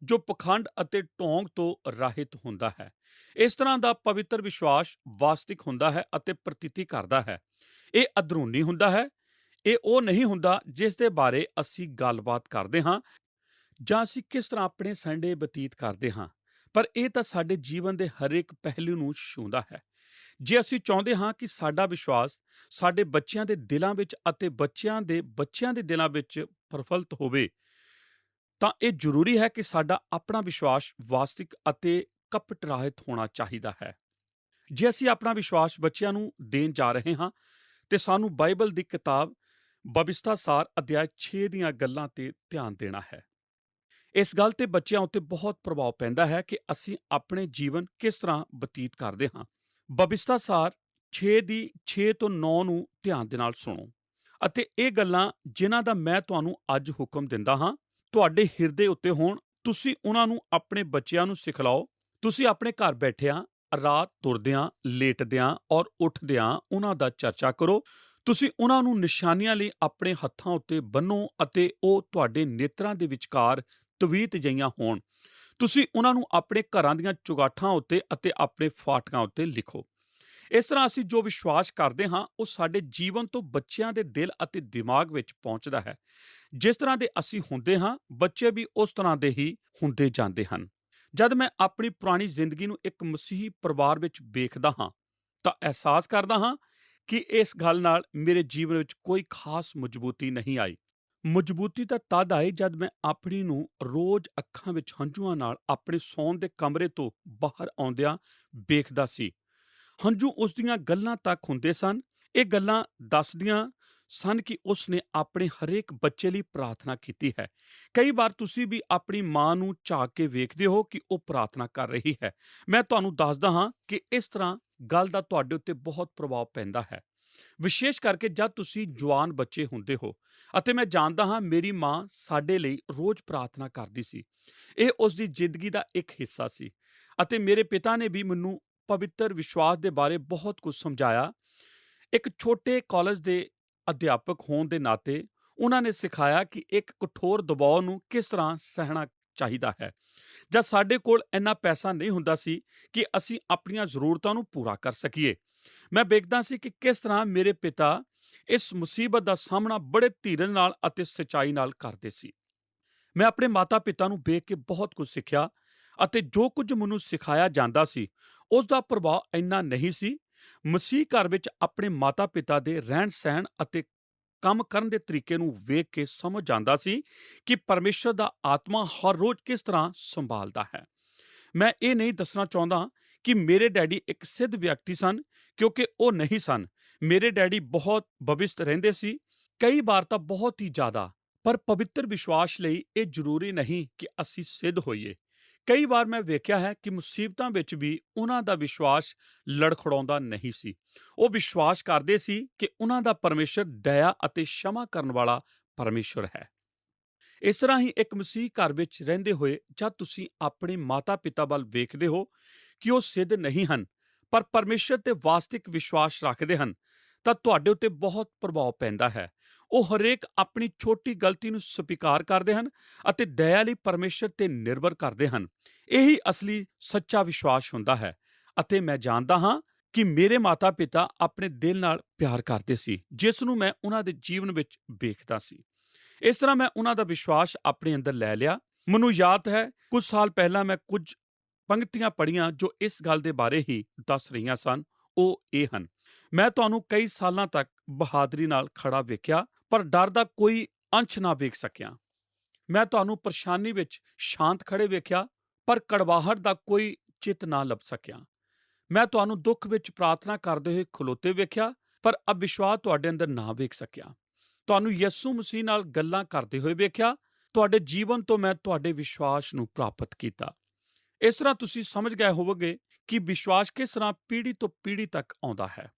C: ਜੋ ਪਖੰਡ ਅਤੇ ਢੋਂਗ ਤੋਂ ਰਹਿਤ ਹੁੰਦਾ ਹੈ। ਇਸ ਤਰ੍ਹਾਂ ਦਾ ਪਵਿੱਤਰ ਵਿਸ਼ਵਾਸ ਵਾਸਤਵਿਕ ਹੁੰਦਾ ਹੈ ਅਤੇ ਪ੍ਰਤੀਤੀ ਕਰਦਾ ਹੈ। ਇਹ ਅੰਦਰੂਨੀ ਹੁੰਦਾ ਹੈ। ਇਹ ਉਹ ਨਹੀਂ ਹੁੰਦਾ ਜਿਸ ਦੇ ਬਾਰੇ ਅਸੀਂ ਗੱਲਬਾਤ ਕਰਦੇ ਹਾਂ ਜਾਂ ਅਸੀਂ ਕਿਸ ਤਰ੍ਹਾਂ ਆਪਣੇ ਸੰਡੇ ਬਤੀਤ ਕਰਦੇ ਹਾਂ, ਪਰ ਇਹ ਤਾਂ ਸਾਡੇ ਜੀਵਨ ਦੇ ਹਰੇਕ ਪਹਿਲੂ ਨੂੰ ਛੂੰਹਦਾ ਹੈ। ਜੇ ਅਸੀਂ ਚਾਹੁੰਦੇ ਹਾਂ ਕਿ ਸਾਡਾ ਵਿਸ਼ਵਾਸ ਸਾਡੇ ਬੱਚਿਆਂ ਦੇ ਦਿਲਾਂ ਵਿੱਚ ਅਤੇ ਬੱਚਿਆਂ ਦੇ ਦਿਲਾਂ ਵਿੱਚ ਪ੍ਰਫੁੱਲਤ ਹੋਵੇ, ਤਾਂ ਇਹ ਜ਼ਰੂਰੀ ਹੈ ਕਿ ਸਾਡਾ ਆਪਣਾ ਵਿਸ਼ਵਾਸ ਵਾਸਤਵਿਕ ਅਤੇ ਕਪਟ ਰਹਿਤ ਹੋਣਾ ਚਾਹੀਦਾ ਹੈ। ਜੇ ਅਸੀਂ ਆਪਣਾ ਵਿਸ਼ਵਾਸ ਬੱਚਿਆਂ ਨੂੰ ਦੇਣ ਜਾ ਰਹੇ ਹਾਂ ਤੇ ਸਾਨੂੰ ਬਾਈਬਲ ਦੀ ਕਿਤਾਬ ਬਵਿਸਥਾ ਸਾਰ ਅਧਿਆਇ 6 ਦੀਆਂ ਗੱਲਾਂ ਤੇ ਧਿਆਨ ਦੇਣਾ ਹੈ। ਇਸ ਗੱਲ ਤੇ ਬੱਚਿਆਂ ਉੱਤੇ ਬਹੁਤ ਪ੍ਰਭਾਵ ਪੈਂਦਾ ਹੈ ਕਿ ਅਸੀਂ ਆਪਣੇ ਜੀਵਨ ਕਿਸ ਤਰ੍ਹਾਂ ਬਤੀਤ ਕਰਦੇ ਹਾਂ। ਬਵਿਸਥਾ ਸਾਰ 6 ਦੀ 6 ਤੋਂ 9 ਨੂੰ ਧਿਆਨ ਦੇ ਨਾਲ ਸੁਣੋ ਅਤੇ ਇਹ ਗੱਲਾਂ ਜਿਨ੍ਹਾਂ ਦਾ ਮੈਂ ਤੁਹਾਨੂੰ ਅੱਜ ਹੁਕਮ ਦਿੰਦਾ ਹਾਂ ਤੁਹਾਡੇ ਹਿਰਦੇ ਉੱਤੇ ਹੋਣ। ਤੁਸੀਂ ਉਹਨਾਂ ਨੂੰ ਆਪਣੇ ਬੱਚਿਆਂ ਨੂੰ ਸਿਖਲਾਓ। ਤੁਸੀਂ ਆਪਣੇ ਘਰ ਬੈਠਿਆਂ, ਰਾਤ ਤੁਰਦਿਆਂ, ਲੇਟਦਿਆਂ ਔਰ ਉੱਠਦਿਆਂ ਉਹਨਾਂ ਦਾ ਚਰਚਾ ਕਰੋ। ਤੁਸੀਂ ਉਹਨਾਂ ਨੂੰ ਨਿਸ਼ਾਨੀਆਂ ਲਈ ਆਪਣੇ ਹੱਥਾਂ ਉੱਤੇ ਬੰਨੋ ਅਤੇ ਉਹ ਤੁਹਾਡੇ ਨੇਤਰਾਂ ਦੇ ਵਿਚਕਾਰ ਤਵੀਤ ਜਿਹੀਆਂ ਹੋਣ। ਤੁਸੀਂ ਉਹਨਾਂ ਨੂੰ ਆਪਣੇ ਘਰਾਂ ਦੀਆਂ ਚੁਗਾਠਾਂ ਉੱਤੇ ਅਤੇ ਆਪਣੇ ਫਾਟਕਾਂ ਉੱਤੇ ਲਿਖੋ। ਇਸ ਤਰ੍ਹਾਂ ਅਸੀਂ ਜੋ ਵਿਸ਼ਵਾਸ ਕਰਦੇ ਹਾਂ ਉਹ ਸਾਡੇ ਜੀਵਨ ਤੋਂ ਬੱਚਿਆਂ ਦੇ ਦਿਲ ਅਤੇ ਦਿਮਾਗ ਵਿੱਚ ਪਹੁੰਚਦਾ ਹੈ। ਜਿਸ ਤਰ੍ਹਾਂ ਦੇ ਅਸੀਂ ਹੁੰਦੇ ਹਾਂ ਬੱਚੇ ਵੀ ਉਸ ਤਰ੍ਹਾਂ ਦੇ ਹੀ ਹੁੰਦੇ ਜਾਂਦੇ ਹਨ। ਜਦ ਮੈਂ ਆਪਣੀ ਪੁਰਾਣੀ ਜ਼ਿੰਦਗੀ ਨੂੰ ਇੱਕ ਮਸੀਹੀ ਪਰਿਵਾਰ ਵਿੱਚ ਵੇਖਦਾ ਹਾਂ ਤਾਂ ਅਹਿਸਾਸ ਕਰਦਾ ਹਾਂ ਕਿ ਇਸ ਗੱਲ ਨਾਲ ਮੇਰੇ ਜੀਵਨ ਵਿੱਚ ਕੋਈ ਖਾਸ ਮਜ਼ਬੂਤੀ ਨਹੀਂ ਆਈ। ਮਜ਼ਬੂਤੀ ਤਾਂ ਤਦ ਆਈ ਜਦ ਮੈਂ ਆਪਣੀ ਨੂੰ ਰੋਜ਼ ਅੱਖਾਂ ਵਿੱਚ ਹੰਝੂਆਂ ਨਾਲ ਆਪਣੇ ਸੌਣ ਦੇ ਕਮਰੇ ਤੋਂ ਬਾਹਰ ਆਉਂਦਿਆਂ ਵੇਖਦਾ ਸੀ। ਹੰਝੂ ਉਸ ਦੀਆਂ ਗੱਲਾਂ ਤੱਕ ਹੁੰਦੇ ਸਨ। ਇਹ ਗੱਲਾਂ ਦੱਸਦੀਆਂ ਸਨ ਕਿ ਉਸ ਨੇ ਆਪਣੇ ਹਰੇਕ ਬੱਚੇ ਲਈ ਪ੍ਰਾਰਥਨਾ ਕੀਤੀ ਹੈ। ਕਈ ਵਾਰ ਤੁਸੀਂ ਵੀ ਆਪਣੀ ਮਾਂ ਨੂੰ ਝਾਕ ਕੇ ਵੇਖਦੇ ਹੋ ਕਿ ਉਹ ਪ੍ਰਾਰਥਨਾ ਕਰ ਰਹੀ ਹੈ। ਮੈਂ ਤੁਹਾਨੂੰ ਦੱਸਦਾ ਹਾਂ ਕਿ ਇਸ ਤਰ੍ਹਾਂ ਗੱਲ ਦਾ ਤੁਹਾਡੇ ਉੱਤੇ ਬਹੁਤ ਪ੍ਰਭਾਵ ਪੈਂਦਾ ਹੈ, ਵਿਸ਼ੇਸ਼ ਕਰਕੇ ਜਦ ਤੁਸੀਂ ਜਵਾਨ ਬੱਚੇ ਹੁੰਦੇ ਹੋ। ਅਤੇ ਮੈਂ ਜਾਣਦਾ ਹਾਂ ਮੇਰੀ ਮਾਂ ਸਾਡੇ ਲਈ ਰੋਜ਼ ਪ੍ਰਾਰਥਨਾ ਕਰਦੀ ਸੀ। ਇਹ ਉਸ ਦੀ ਜ਼ਿੰਦਗੀ ਦਾ ਇੱਕ ਹਿੱਸਾ ਸੀ ਅਤੇ ਮੇਰੇ ਪਿਤਾ ਨੇ ਵੀ ਮੈਨੂੰ ਪਵਿੱਤਰ ਵਿਸ਼ਵਾਸ ਦੇ ਬਾਰੇ ਬਹੁਤ ਕੁਝ ਸਮਝਾਇਆ। ਇੱਕ ਛੋਟੇ ਕਾਲਜ ਦੇ ਅਧਿਆਪਕ ਹੋਣ ਦੇ ਨਾਤੇ ਉਹਨਾਂ ਨੇ ਸਿਖਾਇਆ ਕਿ ਇੱਕ ਕਠੋਰ ਦਬਾਅ ਨੂੰ ਕਿਸ ਤਰ੍ਹਾਂ ਸਹਿਣਾ ਚਾਹੀਦਾ ਹੈ। ਜਦ ਸਾਡੇ ਕੋਲ ਇੰਨਾ ਪੈਸਾ ਨਹੀਂ ਹੁੰਦਾ ਸੀ ਕਿ ਅਸੀਂ ਆਪਣੀਆਂ ਜ਼ਰੂਰਤਾਂ ਨੂੰ ਪੂਰਾ ਕਰ ਸਕੀਏ, ਮੈਂ ਵੇਖਦਾ ਸੀ ਕਿ ਕਿਸ ਤਰ੍ਹਾਂ ਮੇਰੇ ਪਿਤਾ ਇਸ ਮੁਸੀਬਤ ਦਾ ਸਾਹਮਣਾ ਬੜੇ ਧੀਰਜ ਨਾਲ ਅਤੇ ਸੱਚਾਈ ਨਾਲ ਕਰਦੇ ਸੀ। ਮੈਂ ਆਪਣੇ ਮਾਤਾ-ਪਿਤਾ ਨੂੰ ਵੇਖ ਕੇ ਬਹੁਤ ਕੁਝ ਸਿੱਖਿਆ ਅਤੇ ਜੋ ਕੁਝ ਮੈਨੂੰ ਸਿਖਾਇਆ ਜਾਂਦਾ ਸੀ ਉਸ ਦਾ ਪ੍ਰਭਾਵ ਇੰਨਾ ਨਹੀਂ ਸੀ। ਮਸੀਹ ਘਰ ਵਿੱਚ ਆਪਣੇ ਮਾਤਾ-ਪਿਤਾ ਦੇ ਰਹਿਣ-ਸਹਿਣ ਅਤੇ ਕੰਮ ਕਰਨ ਦੇ ਤਰੀਕੇ ਨੂੰ ਵੇਖ ਕੇ ਸਮਝ ਜਾਂਦਾ ਸੀ ਕਿ ਪਰਮੇਸ਼ਰ ਦਾ ਆਤਮਾ ਹਰ ਰੋਜ਼ ਕਿਸ ਤਰ੍ਹਾਂ ਸੰਭਾਲਦਾ ਹੈ। ਮੈਂ ਇਹ ਨਹੀਂ ਦੱਸਣਾ ਚਾਹੁੰਦਾ ਕਿ ਮੇਰੇ ਡੈਡੀ ਇੱਕ ਸਿੱਧ ਵਿਅਕਤੀ ਸਨ, ਕਿਉਂਕਿ ਉਹ ਨਹੀਂ ਸਨ। ਮੇਰੇ ਡੈਡੀ ਬਹੁਤ ਬਵਿਸਤ ਰਹਿੰਦੇ ਸੀ, ਕਈ ਵਾਰ ਤਾਂ ਬਹੁਤ ਹੀ ਜ਼ਿਆਦਾ। ਪਰ ਪਵਿੱਤਰ ਵਿਸ਼ਵਾਸ ਲਈ ਇਹ ਜ਼ਰੂਰੀ ਨਹੀਂ ਕਿ ਅਸੀਂ ਸਿੱਧ ਹੋਈਏ। ਕਈ ਵਾਰ ਮੈਂ ਵੇਖਿਆ ਹੈ ਕਿ ਮੁਸੀਬਤਾਂ ਵਿੱਚ ਵੀ ਉਹਨਾਂ ਦਾ ਵਿਸ਼ਵਾਸ ਲੜਖੜਾਉਂਦਾ ਨਹੀਂ ਸੀ। ਉਹ ਵਿਸ਼ਵਾਸ ਕਰਦੇ ਸੀ ਕਿ ਉਹਨਾਂ ਦਾ ਪਰਮੇਸ਼ਰ ਦਇਆ ਅਤੇ क्षमा ਕਰਨ ਵਾਲਾ ਪਰਮੇਸ਼ਰ ਹੈ। ਇਸ ਤਰ੍ਹਾਂ ਹੀ ਇੱਕ ਮਸੀਹ ਘਰ ਵਿੱਚ ਰਹਿੰਦੇ ਹੋਏ ਜਦ ਤੁਸੀਂ ਆਪਣੇ ਮਾਤਾ-ਪਿਤਾ ਵੱਲ ਵੇਖਦੇ ਹੋ ਕਿ ਉਹ ਸਿੱਧ ਨਹੀਂ ਹਨ ਪਰ ਪਰਮੇਸ਼ਰ ਤੇ ਵਾਸਤਵਿਕ ਵਿਸ਼ਵਾਸ ਰੱਖਦੇ ਹਨ, ਤਾਂ ਤੁਹਾਡੇ ਉੱਤੇ ਬਹੁਤ ਪ੍ਰਭਾਵ ਪੈਂਦਾ ਹੈ। ਉਹ ਹਰੇਕ ਆਪਣੀ ਛੋਟੀ ਗਲਤੀ ਨੂੰ ਸਵੀਕਾਰ ਕਰਦੇ ਹਨ ਅਤੇ ਦਇਆ ਲਈ ਪਰਮੇਸ਼ਰ ਤੇ ਨਿਰਭਰ ਕਰਦੇ ਹਨ। ਇਹੀ ਅਸਲੀ ਸੱਚਾ ਵਿਸ਼ਵਾਸ ਹੁੰਦਾ ਹੈ। ਅਤੇ ਮੈਂ ਜਾਣਦਾ ਹਾਂ ਕਿ ਮੇਰੇ ਮਾਤਾ-ਪਿਤਾ ਆਪਣੇ ਦਿਲ ਨਾਲ ਪਿਆਰ ਕਰਦੇ ਸੀ, ਜਿਸ ਨੂੰ ਮੈਂ ਉਹਨਾਂ ਦੇ ਜੀਵਨ ਵਿੱਚ ਵੇਖਦਾ ਸੀ। ਇਸ ਤਰ੍ਹਾਂ ਮੈਂ ਉਹਨਾਂ ਦਾ ਵਿਸ਼ਵਾਸ ਆਪਣੇ ਅੰਦਰ ਲੈ ਲਿਆ। ਮੈਨੂੰ ਯਾਦ ਹੈ ਕੁਝ ਸਾਲ ਪਹਿਲਾਂ ਮੈਂ ਕੁਝ ਪੰਕਤੀਆਂ ਪੜ੍ਹੀਆਂ ਜੋ ਇਸ ਗੱਲ ਦੇ ਬਾਰੇ ਹੀ ਦੱਸ ਰਹੀਆਂ ਸਨ। ਉਹ ਇਹ ਹਨ: ਮੈਂ ਤੁਹਾਨੂੰ ਕਈ ਸਾਲਾਂ ਤੱਕ ਬਹਾਦਰੀ ਨਾਲ ਖੜਾ ਵੇਖਿਆ ਪਰ ਡਰ ਦਾ ਕੋਈ ਅੰਸ਼ ਨਾ ਵੇਖ ਸਕਿਆ। ਮੈਂ ਤੁਹਾਨੂੰ ਪਰੇਸ਼ਾਨੀ ਵਿੱਚ ਸ਼ਾਂਤ ਖੜੇ ਵੇਖਿਆ ਪਰ ਕੜਵਾਹਟ ਦਾ ਕੋਈ ਚਿੱਤ ਨਾ ਲੱਭ ਸਕਿਆ। ਮੈਂ ਤੁਹਾਨੂੰ ਦੁੱਖ ਵਿੱਚ ਪ੍ਰਾਰਥਨਾ ਕਰਦੇ ਹੋਏ ਖਲੋਤੇ ਵੇਖਿਆ ਪਰ ਅਵਿਸ਼ਵਾਸ ਤੁਹਾਡੇ ਅੰਦਰ ਨਾ ਵੇਖ ਸਕਿਆ। ਤੁਹਾਨੂੰ ਯਿਸੂ ਮਸੀਹ ਨਾਲ ਗੱਲਾਂ ਕਰਦੇ ਹੋਏ ਵੇਖਿਆ। ਤੁਹਾਡੇ ਜੀਵਨ ਤੋਂ ਮੈਂ ਤੁਹਾਡੇ ਵਿਸ਼ਵਾਸ ਨੂੰ ਪ੍ਰਾਪਤ ਕੀਤਾ। ਇਸ ਤਰ੍ਹਾਂ ਤੁਸੀਂ ਸਮਝ ਗਏ ਹੋਵੋਗੇ ਕਿ ਵਿਸ਼ਵਾਸ ਕਿਸ ਤਰ੍ਹਾਂ ਪੀੜ੍ਹੀ ਤੋਂ ਪੀੜ੍ਹੀ ਤੱਕ ਆਉਂਦਾ ਹੈ।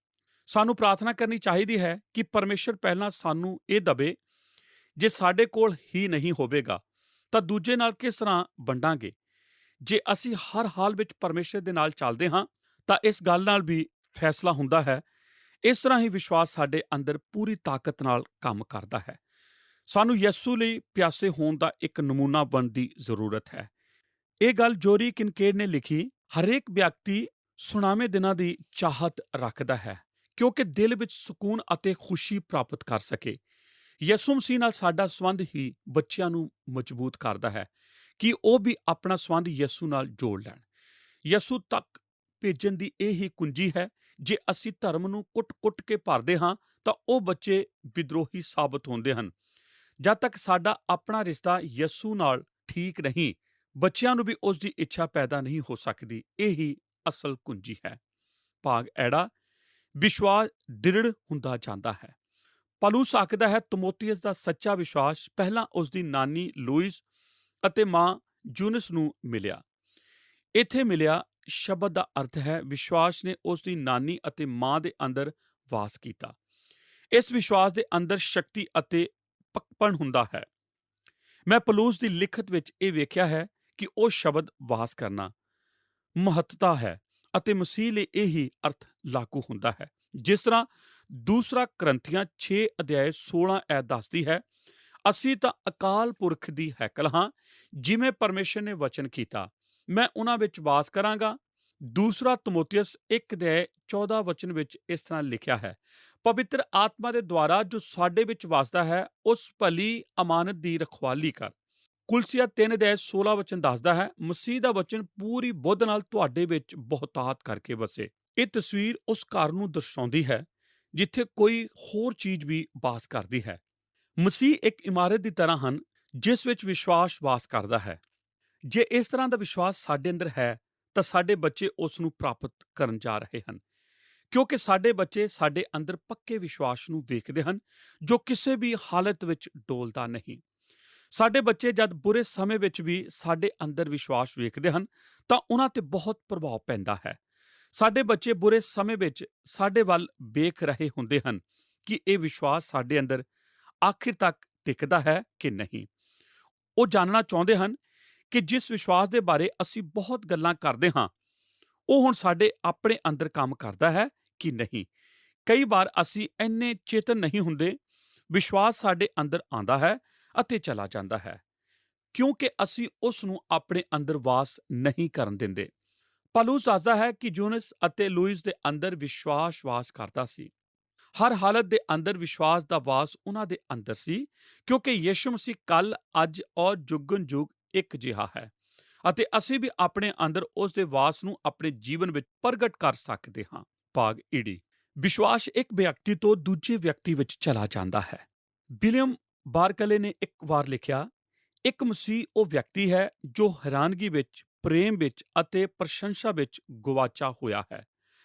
C: ਸਾਨੂੰ ਪ੍ਰਾਰਥਨਾ ਕਰਨੀ ਚਾਹੀਦੀ ਹੈ ਕਿ ਪਰਮੇਸ਼ਰ ਪਹਿਲਾਂ ਸਾਨੂੰ ਇਹ ਦੇਵੇ। ਜੇ ਸਾਡੇ ਕੋਲ ਹੀ ਨਹੀਂ ਹੋਵੇਗਾ ਤਾਂ ਦੂਜੇ ਨਾਲ ਕਿਸ ਤਰ੍ਹਾਂ ਵੰਡਾਂਗੇ। ਜੇ ਅਸੀਂ ਹਰ ਹਾਲ ਵਿੱਚ ਪਰਮੇਸ਼ਰ ਦੇ ਨਾਲ ਚੱਲਦੇ ਹਾਂ ਤਾਂ ਇਸ ਗੱਲ ਨਾਲ ਵੀ ਫੈਸਲਾ ਹੁੰਦਾ ਹੈ। ਇਸ ਤਰ੍ਹਾਂ ਹੀ ਵਿਸ਼ਵਾਸ ਸਾਡੇ ਅੰਦਰ ਪੂਰੀ ਤਾਕਤ ਨਾਲ ਕੰਮ ਕਰਦਾ ਹੈ। ਸਾਨੂੰ ਯਿਸੂ ਲਈ ਪਿਆਸੇ ਹੋਣ ਦਾ ਇੱਕ ਨਮੂਨਾ ਬਣਨ ਦੀ ਜ਼ਰੂਰਤ ਹੈ। ਇਹ ਗੱਲ ਜੋਰੀ ਕਿਨਕੇਡ ਨੇ ਲਿਖੀ, ਹਰੇਕ ਵਿਅਕਤੀ ਸੁਨਾਮੇ ਦਿਨਾਂ ਦੀ ਚਾਹਤ ਰੱਖਦਾ ਹੈ ਕਿਉਂਕਿ ਦਿਲ ਵਿੱਚ ਸਕੂਨ ਅਤੇ ਖੁਸ਼ੀ ਪ੍ਰਾਪਤ ਕਰ ਸਕੇ। ਯਿਸੂ ਮਸੀਹ ਨਾਲ ਸਾਡਾ ਸੰਬੰਧ ਹੀ ਬੱਚਿਆਂ ਨੂੰ ਮਜ਼ਬੂਤ ਕਰਦਾ ਹੈ ਕਿ ਉਹ ਵੀ ਆਪਣਾ ਸੰਬੰਧ ਯਿਸੂ ਨਾਲ ਜੋੜ ਲੈਣ। ਯਿਸੂ ਤੱਕ ਭੇਜਣ ਦੀ ਇਹ ਹੀ ਕੁੰਜੀ ਹੈ। ਜੇ ਅਸੀਂ ਧਰਮ ਨੂੰ ਕੁੱਟ-ਕੁੱਟ ਕੇ ਭਰਦੇ ਹਾਂ ਤਾਂ ਉਹ ਬੱਚੇ ਵਿਦਰੋਹੀ ਸਾਬਤ ਹੁੰਦੇ ਹਨ। ਜਦ ਤੱਕ ਸਾਡਾ ਆਪਣਾ ਰਿਸ਼ਤਾ ਯਿਸੂ ਨਾਲ ਠੀਕ ਨਹੀਂ, ਬੱਚਿਆਂ ਨੂੰ ਵੀ ਉਸ ਦੀ ਇੱਛਾ ਪੈਦਾ ਨਹੀਂ ਹੋ ਸਕਦੀ। ਇਹ ਹੀ ਅਸਲ ਕੁੰਜੀ ਹੈ। ਭਾਗ ਐੜਾ, ਵਿਸ਼ਵਾਸ ਦ੍ਰਿੜ ਹੁੰਦਾ ਜਾਂਦਾ ਹੈ। ਪੌਲੁਸ ਆਖਦਾ ਹੈ, ਤਿਮੋਥੀਅਸ ਦਾ ਸੱਚਾ ਵਿਸ਼ਵਾਸ ਪਹਿਲਾਂ ਉਸ ਦੀ ਨਾਨੀ ਲੋਇਸ ਅਤੇ ਮਾਂ ਯੂਨਿਸ ਨੂੰ ਮਿਲਿਆ। ਇੱਥੇ ਮਿਲਿਆ ਸ਼ਬਦ ਦਾ ਅਰਥ ਹੈ ਵਿਸ਼ਵਾਸ ਨੇ ਉਸ ਦੀ ਨਾਨੀ ਅਤੇ ਮਾਂ ਦੇ ਅੰਦਰ ਵਾਸ ਕੀਤਾ। ਇਸ ਵਿਸ਼ਵਾਸ ਦੇ ਅੰਦਰ ਸ਼ਕਤੀ ਅਤੇ ਪੱਕਪਣ ਹੁੰਦਾ ਹੈ। ਮੈਂ ਪੌਲੁਸ ਦੀ ਲਿਖਤ ਵਿੱਚ ਇਹ ਵੇਖਿਆ ਹੈ ਕਿ ਉਹ ਸ਼ਬਦ ਵਾਸ ਕਰਨਾ ਮਹੱਤਤਾ ਹੈ ਅਤੇ ਮਸੀਹ ਲਈ ਇਹ ਹੀ ਅਰਥ ਲਾਗੂ ਹੁੰਦਾ ਹੈ। ਜਿਸ ਤਰ੍ਹਾਂ ਦੂਸਰਾ ਕਰੰਥੀਆਂ 6 ਅਧਿਆਇ 16 ਐਤ ਦੱਸਦੀ ਹੈ, ਅਸੀਂ ਤਾਂ ਅਕਾਲ ਪੁਰਖ ਦੀ ਹੈਕਲ ਹਾਂ, ਜਿਵੇਂ ਪਰਮੇਸ਼ਰ ਨੇ ਵਚਨ ਕੀਤਾ, ਮੈਂ ਉਹਨਾਂ ਵਿੱਚ ਵਾਸ ਕਰਾਂਗਾ। ਦੂਸਰਾ ਤਿਮੋਥੀਅਸ 1 ਅਧਿਆਇ 14 ਵਚਨ ਵਿੱਚ ਇਸ ਤਰ੍ਹਾਂ ਲਿਖਿਆ ਹੈ, ਪਵਿੱਤਰ ਆਤਮਾ ਦੇ ਦੁਆਰਾ ਜੋ ਸਾਡੇ ਵਿੱਚ ਵਸਦਾ ਹੈ, ਉਸ ਭਲੀ ਅਮਾਨਤ ਦੀ ਰਖਵਾਲੀ ਕਰ। ਕੁਲਸੀਆ 3 ਅਧਿਆਇ 16 ਵਚਨ ਦੱਸਦਾ ਹੈ, ਮਸੀਹ ਦਾ ਵਚਨ ਪੂਰੀ ਬੁੱਧ ਨਾਲ ਤੁਹਾਡੇ ਵਿੱਚ ਬਹੁਤਾਤ ਕਰਕੇ ਵਸੇ। ਇਹ ਤਸਵੀਰ ਉਸ ਘਰ ਨੂੰ ਦਰਸਾਉਂਦੀ ਹੈ ਜਿੱਥੇ ਕੋਈ ਹੋਰ ਚੀਜ਼ ਵੀ ਵਾਸ ਕਰਦੀ ਹੈ। ਮਸੀਹ ਇੱਕ ਇਮਾਰਤ ਦੀ ਤਰ੍ਹਾਂ ਹਨ ਜਿਸ ਵਿੱਚ ਵਿਸ਼ਵਾਸ ਵਾਸ ਕਰਦਾ ਹੈ। ਜੇ ਇਸ ਤਰ੍ਹਾਂ ਦਾ ਵਿਸ਼ਵਾਸ ਸਾਡੇ ਅੰਦਰ ਹੈ ਤਾਂ ਸਾਡੇ ਬੱਚੇ ਉਸ ਨੂੰ ਪ੍ਰਾਪਤ ਕਰਨ ਜਾ ਰਹੇ ਹਨ, ਕਿਉਂਕਿ ਸਾਡੇ ਬੱਚੇ ਸਾਡੇ ਅੰਦਰ ਪੱਕੇ ਵਿਸ਼ਵਾਸ ਨੂੰ ਵੇਖਦੇ ਹਨ ਜੋ ਕਿਸੇ ਵੀ ਹਾਲਤ ਵਿੱਚ ਡੋਲਦਾ ਨਹੀਂ। ਸਾਡੇ ਬੱਚੇ ਜਦ ਬੁਰੇ ਸਮੇਂ ਵਿੱਚ ਵੀ ਸਾਡੇ ਅੰਦਰ ਵਿਸ਼ਵਾਸ ਵੇਖਦੇ ਹਨ ਤਾਂ ਉਹਨਾਂ ਤੇ ਬਹੁਤ ਪ੍ਰਭਾਵ ਪੈਂਦਾ ਹੈ। ਸਾਡੇ ਬੱਚੇ ਬੁਰੇ ਸਮੇਂ ਵਿੱਚ ਸਾਡੇ ਵੱਲ ਵੇਖ ਰਹੇ ਹੁੰਦੇ ਹਨ ਕਿ ਇਹ ਵਿਸ਼ਵਾਸ ਸਾਡੇ ਅੰਦਰ ਆਖਿਰ ਤੱਕ ਟਿਕਦਾ ਹੈ ਕਿ ਨਹੀਂ। ਉਹ ਜਾਣਨਾ ਚਾਹੁੰਦੇ ਹਨ ਕਿ ਜਿਸ ਵਿਸ਼ਵਾਸ ਦੇ ਬਾਰੇ ਅਸੀਂ ਬਹੁਤ ਗੱਲਾਂ ਕਰਦੇ ਹਾਂ, ਉਹ ਹੁਣ ਸਾਡੇ ਆਪਣੇ ਅੰਦਰ ਕੰਮ ਕਰਦਾ ਹੈ ਕਿ ਨਹੀਂ। ਕਈ ਵਾਰ ਅਸੀਂ ਇੰਨੇ ਚੇਤਨ ਨਹੀਂ ਹੁੰਦੇ, ਵਿਸ਼ਵਾਸ ਸਾਡੇ ਅੰਦਰ ਆਉਂਦਾ ਹੈ ਅਤੇ ਚਲਾ ਜਾਂਦਾ ਹੈ ਕਿਉਂਕਿ ਅਸੀਂ ਉਸ ਨੂੰ ਆਪਣੇ ਅੰਦਰ ਵਾਸ ਨਹੀਂ ਕਰਨ ਦਿੰਦੇ। ਪੌਲੁਸ ਦੱਸਦਾ ਹੈ ਕਿ ਯੂਨਿਸ ਅਤੇ ਲੂਇਸ ਦੇ ਅੰਦਰ ਵਿਸ਼ਵਾਸ ਵਾਸ ਕਰਦਾ ਸੀ। ਹਰ ਹਾਲਤ ਦੇ ਅੰਦਰ ਵਿਸ਼ਵਾਸ ਦਾ ਵਾਸ ਉਹਨਾਂ ਦੇ ਅੰਦਰ ਸੀ ਕਿਉਂਕਿ ਯਿਸੂ ਮਸੀਹ ਕੱਲ, ਅੱਜ ਔਰ ਜੁਗਨ ਜੁਗ ਇੱਕ ਜਿਹਾ ਹੈ ਅਤੇ ਅਸੀਂ ਵੀ ਆਪਣੇ ਅੰਦਰ ਉਸ ਦੇ ਵਾਸ ਨੂੰ ਆਪਣੇ ਜੀਵਨ ਵਿੱਚ ਪ੍ਰਗਟ ਕਰ ਸਕਦੇ ਹਾਂ। ਭਾਗ ਈੜੀ, ਵਿਸ਼ਵਾਸ ਇੱਕ ਵਿਅਕਤੀ ਤੋਂ ਦੂਜੇ ਵਿਅਕਤੀ ਵਿੱਚ ਚਲਾ ਜਾਂਦਾ ਹੈ। ਵਿਲੀਅਮ ਬਾਰਕਲੇ ਨੇ ਇੱਕ ਵਾਰ ਲਿਖਿਆ, ਇੱਕ ਮਸੀਹ ਉਹ ਵਿਅਕਤੀ ਹੈ ਜੋ ਹੈਰਾਨਗੀ ਵਿੱਚ, ਪ੍ਰੇਮ ਵਿੱਚ ਅਤੇ ਪ੍ਰਸ਼ੰਸਾ ਵਿੱਚ ਗੁਆਚਾ ਹੋਇਆ ਹੈ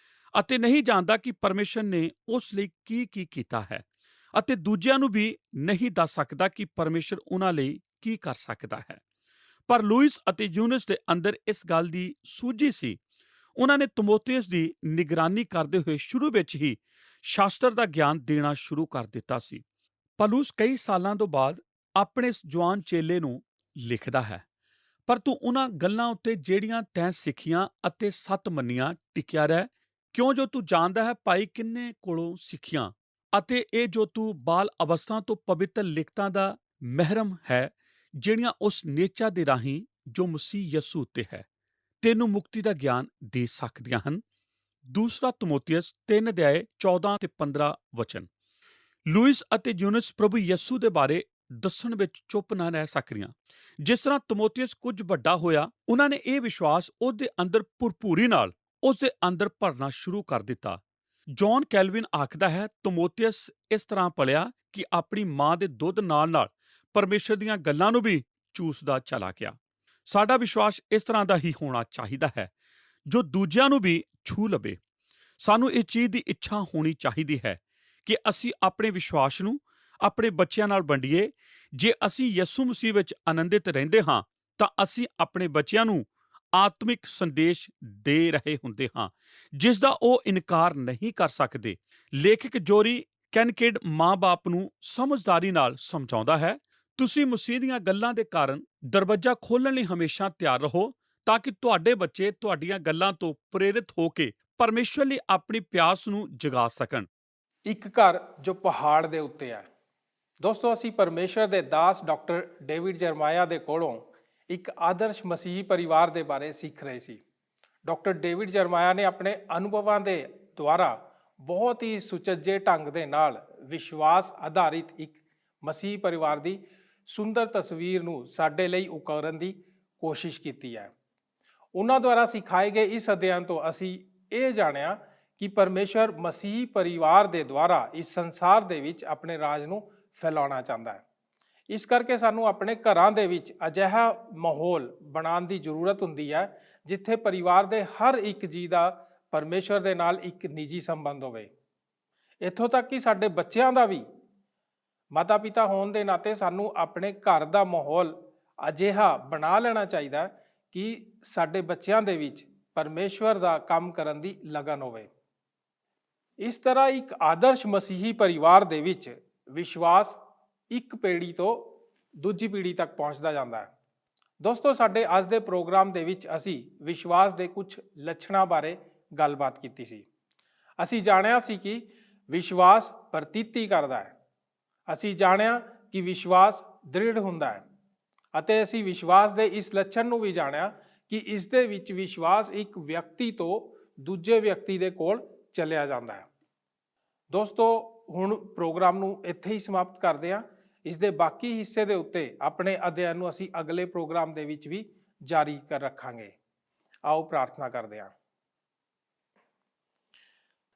C: ਅਤੇ ਨਹੀਂ ਜਾਣਦਾ ਕਿ ਪਰਮੇਸ਼ਰ ਨੇ ਉਸ ਲਈ ਕੀ ਕੀਤਾ ਹੈ ਅਤੇ ਦੂਜਿਆਂ ਨੂੰ ਵੀ ਨਹੀਂ ਦੱਸ ਸਕਦਾ ਕਿ ਪਰਮੇਸ਼ਰ ਉਹਨਾਂ ਲਈ ਕੀ ਕਰ ਸਕਦਾ ਹੈ। ਪਰ ਲੂਇਸ ਅਤੇ ਯੂਨਿਸ ਦੇ ਅੰਦਰ ਇਸ ਗੱਲ ਦੀ ਸੂਝੀ ਸੀ। ਉਹਨਾਂ ਨੇ ਤਿਮੋਥੀਅਸ ਦੀ ਨਿਗਰਾਨੀ ਕਰਦੇ ਹੋਏ ਸ਼ੁਰੂ ਵਿੱਚ ਹੀ ਸ਼ਾਸਤਰ ਦਾ ਗਿਆਨ ਦੇਣਾ ਸ਼ੁਰੂ ਕਰ ਦਿੱਤਾ ਸੀ। ਪੌਲੁਸ ਕਈ ਸਾਲਾਂ ਤੋਂ ਬਾਅਦ ਆਪਣੇ ਇਸ ਜਵਾਨ ਚੇਲੇ ਨੂੰ ਲਿਖਦਾ ਹੈ, ਪਰ ਤੂੰ ਉਹਨਾਂ ਗੱਲਾਂ ਉੱਤੇ ਜਿਹੜੀਆਂ ਤੈਂ ਸਿੱਖੀਆਂ ਅਤੇ ਸੱਤ ਮੰਨੀਆਂ ਟਿਕਿਆ ਰਹਿ, ਕਿਉਂ ਜੋ ਤੂੰ ਜਾਣਦਾ ਹੈ ਭਾਈ ਕਿੰਨੇ ਕੋਲੋਂ ਸਿੱਖੀਆਂ ਅਤੇ ਇਹ ਜੋ ਤੂੰ ਬਾਲ ਅਵਸਥਾ ਤੋਂ ਪਵਿੱਤਰ ਲਿਖਤਾਂ ਦਾ ਮਹਿਰਮ ਹੈ, ਜਿਹੜੀਆਂ ਉਸ ਨੇਚਾ ਦੇ ਰਾਹੀਂ ਜੋ ਮਸੀਹ ਯਸੂ ਉੱਤੇ ਹੈ ਤੈਨੂੰ ਮੁਕਤੀ ਦਾ ਗਿਆਨ ਦੇ ਸਕਦੀਆਂ ਹਨ। ਦੂਸਰਾ ਤਿਮੋਥੀਅਸ 3 ਅਧਿਆਇ 14 ਤੇ 15 ਵਚਨ। ਲੂਇਸ ਅਤੇ ਯੂਨਿਸ ਪ੍ਰਭੂ ਯਸੂ ਦੇ ਬਾਰੇ ਦੱਸਣ ਵਿੱਚ ਚੁੱਪ ਨਾ ਰਹਿ ਸਕਦੀਆਂ। ਜਿਸ ਤਰ੍ਹਾਂ ਤਿਮੋਥੀਅਸ ਕੁਝ ਵੱਡਾ ਹੋਇਆ, ਉਹਨਾਂ ਨੇ ਇਹ ਵਿਸ਼ਵਾਸ ਉਹਦੇ ਅੰਦਰ ਭਰਪੂਰੀ ਨਾਲ ਉਸ ਦੇ ਅੰਦਰ ਭਰਨਾ ਸ਼ੁਰੂ ਕਰ ਦਿੱਤਾ। ਜੌਨ ਕੈਲਵਿਨ ਆਖਦਾ ਹੈ, ਤਿਮੋਥੀਅਸ ਇਸ ਤਰ੍ਹਾਂ ਪਲਿਆ ਕਿ ਆਪਣੀ ਮਾਂ ਦੇ ਦੁੱਧ ਨਾਲ ਪਰਮੇਸ਼ਰ ਦੀਆਂ ਗੱਲਾਂ ਨੂੰ ਵੀ ਚੂਸਦਾ ਚਲਾ ਗਿਆ। ਸਾਡਾ ਵਿਸ਼ਵਾਸ ਇਸ ਤਰ੍ਹਾਂ ਦਾ ਹੀ ਹੋਣਾ ਚਾਹੀਦਾ ਹੈ ਜੋ ਦੂਜਿਆਂ ਨੂੰ ਵੀ ਛੂ ਲਵੇ। ਸਾਨੂੰ ਇਸ ਚੀਜ਼ ਦੀ ਇੱਛਾ ਹੋਣੀ ਚਾਹੀਦੀ ਹੈ ਕਿ ਅਸੀਂ ਆਪਣੇ ਵਿਸ਼ਵਾਸ ਨੂੰ ਆਪਣੇ ਬੱਚਿਆਂ ਨਾਲ ਵੰਡੀਏ। ਜੇ ਅਸੀਂ ਯਿਸੂ ਮਸੀਹ ਵਿੱਚ ਆਨੰਦਿਤ ਰਹਿੰਦੇ ਹਾਂ ਤਾਂ ਅਸੀਂ ਆਪਣੇ ਬੱਚਿਆਂ ਨੂੰ ਆਤਮਿਕ ਸੰਦੇਸ਼ ਦੇ ਰਹੇ ਹੁੰਦੇ ਹਾਂ ਜਿਸ ਦਾ ਉਹ ਇਨਕਾਰ ਨਹੀਂ ਕਰ ਸਕਦੇ। ਲੇਖਕ ਜੋਰੀ ਕਿਨਕੇਡ ਮਾਂ-ਬਾਪ ਨੂੰ ਸਮਝਦਾਰੀ ਨਾਲ ਸਮਝਾਉਂਦਾ ਹੈ, ਤੁਸੀਂ ਮਸੀਹ ਦੀਆਂ ਗੱਲਾਂ ਦੇ ਕਾਰਨ ਦਰਵਾਜ਼ਾ ਖੋਲ੍ਹਣ ਲਈ ਹਮੇਸ਼ਾ ਤਿਆਰ ਰਹੋ ਤਾਂ ਕਿ ਤੁਹਾਡੇ ਬੱਚੇ ਤੁਹਾਡੀਆਂ ਗੱਲਾਂ ਤੋਂ ਪ੍ਰੇਰਿਤ ਹੋ ਕੇ ਪਰਮੇਸ਼ਰ ਲਈ ਆਪਣੀ ਪਿਆਸ ਨੂੰ ਜਗਾ ਸਕਣ।
A: ਇੱਕ ਘਰ ਜੋ ਪਹਾੜ ਦੇ ਉੱਤੇ ਹੈ। ਦੋਸਤੋ, ਅਸੀਂ ਪਰਮੇਸ਼ਰ ਦੇ ਦਾਸ ਡਾਕਟਰ ਡੇਵਿਡ ਜਰਮਾਇਆ ਦੇ ਕੋਲੋਂ ਇੱਕ ਆਦਰਸ਼ ਮਸੀਹੀ ਪਰਿਵਾਰ ਦੇ ਬਾਰੇ ਸਿੱਖ ਰਹੇ ਸੀ। ਡਾਕਟਰ ਡੇਵਿਡ ਜਰਮਾਇਆ ਨੇ ਆਪਣੇ ਅਨੁਭਵਾਂ ਦੇ ਦੁਆਰਾ ਬਹੁਤ ਹੀ ਸੁਚੱਜੇ ਢੰਗ ਦੇ ਨਾਲ ਵਿਸ਼ਵਾਸ ਆਧਾਰਿਤ ਇੱਕ ਮਸੀਹੀ ਪਰਿਵਾਰ ਦੀ ਸੁੰਦਰ ਤਸਵੀਰ ਨੂੰ ਸਾਡੇ ਲਈ ਉਕਰਨ ਦੀ ਕੋਸ਼ਿਸ਼ ਕੀਤੀ ਹੈ। ਉਹਨਾਂ ਦੁਆਰਾ ਸਿਖਾਏ ਗਏ ਇਸ ਅਧਿਐਨ ਤੋਂ ਅਸੀਂ ਇਹ ਜਾਣਿਆ ਕਿ ਪਰਮੇਸ਼ਰ ਮਸੀਹੀ ਪਰਿਵਾਰ ਦੇ ਦੁਆਰਾ ਇਸ ਸੰਸਾਰ ਦੇ ਵਿੱਚ ਆਪਣੇ ਰਾਜ ਨੂੰ ਫੈਲਾਉਣਾ ਚਾਹੁੰਦਾ ਹੈ। ਇਸ ਕਰਕੇ ਸਾਨੂੰ ਆਪਣੇ ਘਰਾਂ ਦੇ ਵਿੱਚ ਅਜਿਹਾ ਮਾਹੌਲ ਬਣਾਉਣ ਦੀ ਜ਼ਰੂਰਤ ਹੁੰਦੀ ਹੈ ਜਿੱਥੇ ਪਰਿਵਾਰ ਦੇ ਹਰ ਇੱਕ ਜੀਅ ਦਾ ਪਰਮੇਸ਼ਰ ਦੇ ਨਾਲ ਇੱਕ ਨਿੱਜੀ ਸੰਬੰਧ ਹੋਵੇ। ਇੱਥੋਂ ਤੱਕ ਕਿ ਸਾਡੇ ਬੱਚਿਆਂ ਦਾ ਵੀ। ਮਾਤਾ ਪਿਤਾ ਹੋਣ ਦੇ ਨਾਤੇ ਸਾਨੂੰ ਆਪਣੇ ਘਰ ਦਾ ਮਾਹੌਲ ਅਜਿਹਾ ਬਣਾ ਲੈਣਾ ਚਾਹੀਦਾ ਕਿ ਸਾਡੇ ਬੱਚਿਆਂ ਦੇ ਵਿੱਚ ਪਰਮੇਸ਼ਵਰ ਦਾ ਕੰਮ ਕਰਨ ਦੀ ਲਗਨ ਹੋਵੇ। ਇਸ ਤਰ੍ਹਾਂ ਇੱਕ ਆਦਰਸ਼ ਮਸੀਹੀ ਪਰਿਵਾਰ ਦੇ ਵਿੱਚ ਵਿਸ਼ਵਾਸ ਇੱਕ ਪੀੜ੍ਹੀ ਤੋਂ ਦੂਜੀ ਪੀੜ੍ਹੀ ਤੱਕ ਪਹੁੰਚਦਾ ਜਾਂਦਾ ਹੈ। ਦੋਸਤੋ, ਸਾਡੇ ਅੱਜ ਦੇ ਪ੍ਰੋਗਰਾਮ ਦੇ ਵਿੱਚ ਅਸੀਂ ਵਿਸ਼ਵਾਸ ਦੇ ਕੁਝ ਲੱਛਣਾਂ ਬਾਰੇ ਗੱਲਬਾਤ ਕੀਤੀ ਸੀ। ਅਸੀਂ ਜਾਣਿਆ ਸੀ ਕਿ ਵਿਸ਼ਵਾਸ ਪ੍ਰਤੀਤੀ ਕਰਦਾ ਹੈ। ਅਸੀਂ ਜਾਣਿਆ ਕਿ ਵਿਸ਼ਵਾਸ ਦ੍ਰਿੜ ਹੁੰਦਾ ਹੈ ਅਤੇ ਅਸੀਂ ਵਿਸ਼ਵਾਸ ਦੇ ਇਸ ਲੱਛਣ ਨੂੰ ਵੀ ਜਾਣਿਆ ਕਿ ਇਸ ਦੇ ਵਿੱਚ ਵਿਸ਼ਵਾਸ ਇੱਕ ਵਿਅਕਤੀ ਤੋਂ ਦੂਜੇ ਵਿਅਕਤੀ ਦੇ ਕੋਲ ਚਲਿਆ ਜਾਂਦਾ ਹੈ। ਦੋਸਤੋ, ਹੁਣ ਪ੍ਰੋਗਰਾਮ ਨੂੰ ਇੱਥੇ ਹੀ ਸਮਾਪਤ ਕਰਦੇ ਹਾਂ। ਇਸ ਦੇ ਬਾਕੀ ਹਿੱਸੇ ਦੇ ਉੱਤੇ ਆਪਣੇ ਅਧਿਐਨ ਨੂੰ ਅਸੀਂ ਅਗਲੇ ਪ੍ਰੋਗਰਾਮ ਦੇ ਵਿੱਚ ਵੀ ਜਾਰੀ ਕਰ ਰੱਖਾਂਗੇ। ਆਓ ਪ੍ਰਾਰਥਨਾ ਕਰਦੇ ਹਾਂ।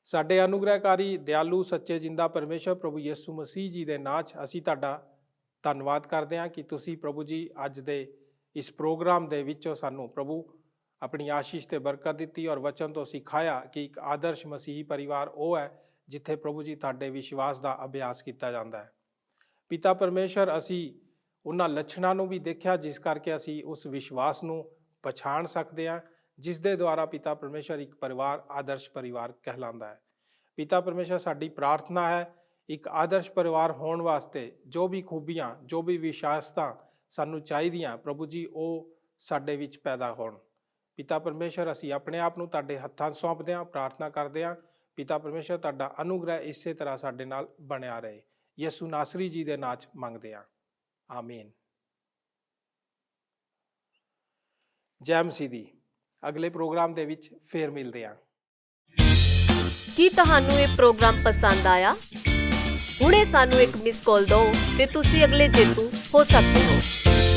A: ਸਾਡੇ ਅਨੁਗ੍ਰਹਿਕਾਰੀ ਦਿਆਲੂ ਸੱਚੇ ਜਿੰਦਾ ਪਰਮੇਸ਼ਰ ਪ੍ਰਭੂ ਯਿਸੂ ਮਸੀਹ ਜੀ ਦੇ ਨਾਂ 'ਚ ਅਸੀਂ ਤੁਹਾਡਾ ਧੰਨਵਾਦ ਕਰਦੇ ਹਾਂ ਕਿ ਤੁਸੀਂ ਪ੍ਰਭੂ ਜੀ ਅੱਜ ਦੇ ਇਸ ਪ੍ਰੋਗਰਾਮ ਦੇ ਵਿੱਚੋਂ ਸਾਨੂੰ ਪ੍ਰਭੂ ਆਪਣੀ ਆਸ਼ੀਸ਼ ਤੇ ਬਰਕਤ ਦਿੱਤੀ ਔਰ ਵਚਨ ਤੋਂ ਸਿਖਾਇਆ ਕਿ ਇੱਕ ਆਦਰਸ਼ ਮਸੀਹੀ ਪਰਿਵਾਰ ਉਹ ਹੈ ਜਿੱਥੇ ਪ੍ਰਭੂ ਜੀ ਤੁਹਾਡੇ ਵਿਸ਼ਵਾਸ ਦਾ ਅਭਿਆਸ ਕੀਤਾ ਜਾਂਦਾ ਹੈ। ਪਿਤਾ ਪਰਮੇਸ਼ਰ, ਅਸੀਂ ਉਹਨਾਂ ਲੱਛਣਾਂ ਨੂੰ ਵੀ ਦੇਖਿਆ ਜਿਸ ਕਰਕੇ ਅਸੀਂ ਉਸ ਵਿਸ਼ਵਾਸ ਨੂੰ ਪਛਾਣ ਸਕਦੇ ਹਾਂ ਜਿਸ ਦੇ ਦੁਆਰਾ ਪਿਤਾ ਪਰਮੇਸ਼ਰ ਇੱਕ ਪਰਿਵਾਰ ਆਦਰਸ਼ ਪਰਿਵਾਰ ਕਹਿਲਾਉਂਦਾ ਹੈ। ਪਿਤਾ ਪਰਮੇਸ਼ਰ, ਸਾਡੀ ਪ੍ਰਾਰਥਨਾ ਹੈ ਇੱਕ ਆਦਰਸ਼ ਪਰਿਵਾਰ ਹੋਣ ਵਾਸਤੇ ਜੋ ਵੀ ਖੂਬੀਆਂ, ਜੋ ਵੀ ਵਿਸ਼ੇਸ਼ਤਾਂ ਸਾਨੂੰ ਚਾਹੀਦੀਆਂ ਪ੍ਰਭੂ ਜੀ, ਉਹ ਸਾਡੇ ਵਿੱਚ ਪੈਦਾ ਹੋਣ। ਪਿਤਾ ਪਰਮੇਸ਼ਰ, ਅਸੀਂ ਆਪਣੇ ਆਪ ਨੂੰ ਤੁਹਾਡੇ ਹੱਥਾਂ ਸੌਂਪਦੇ ਹਾਂ, ਪ੍ਰਾਰਥਨਾ ਕਰਦੇ ਹਾਂ ਪਿਤਾ ਪਰਮੇਸ਼ਰ ਤੁਹਾਡਾ ਅਨੁਗ੍ਰਹਿ ਇਸੇ ਤਰ੍ਹਾਂ ਸਾਡੇ ਨਾਲ ਬਣਿਆ ਰਹੇ। ਯਿਸੂ ਨਾਸਰੀ ਜੀ ਦੇ ਨਾਂ 'ਚ ਮੰਗਦੇ ਹਾਂ, ਆਮੀਨ। ਜੈ ਮਸੀਹ ਦੀ। ਅਗਲੇ ਪ੍ਰੋਗਰਾਮ ਦੇ ਵਿੱਚ ਫੇਰ ਮਿਲਦੇ ਹਾਂ।
D: ਕੀ ਤੁਹਾਨੂੰ ਇਹ ਪ੍ਰੋਗਰਾਮ ਪਸੰਦ ਆਇਆ? ਹੁਣੇ ਸਾਨੂੰ ਇੱਕ ਮਿਸ ਕਾਲ ਦਿਓ ਤੇ ਤੁਸੀਂ ਅਗਲੇ ਜੇਤੂ ਹੋ ਸਕਦੇ ਹੋ।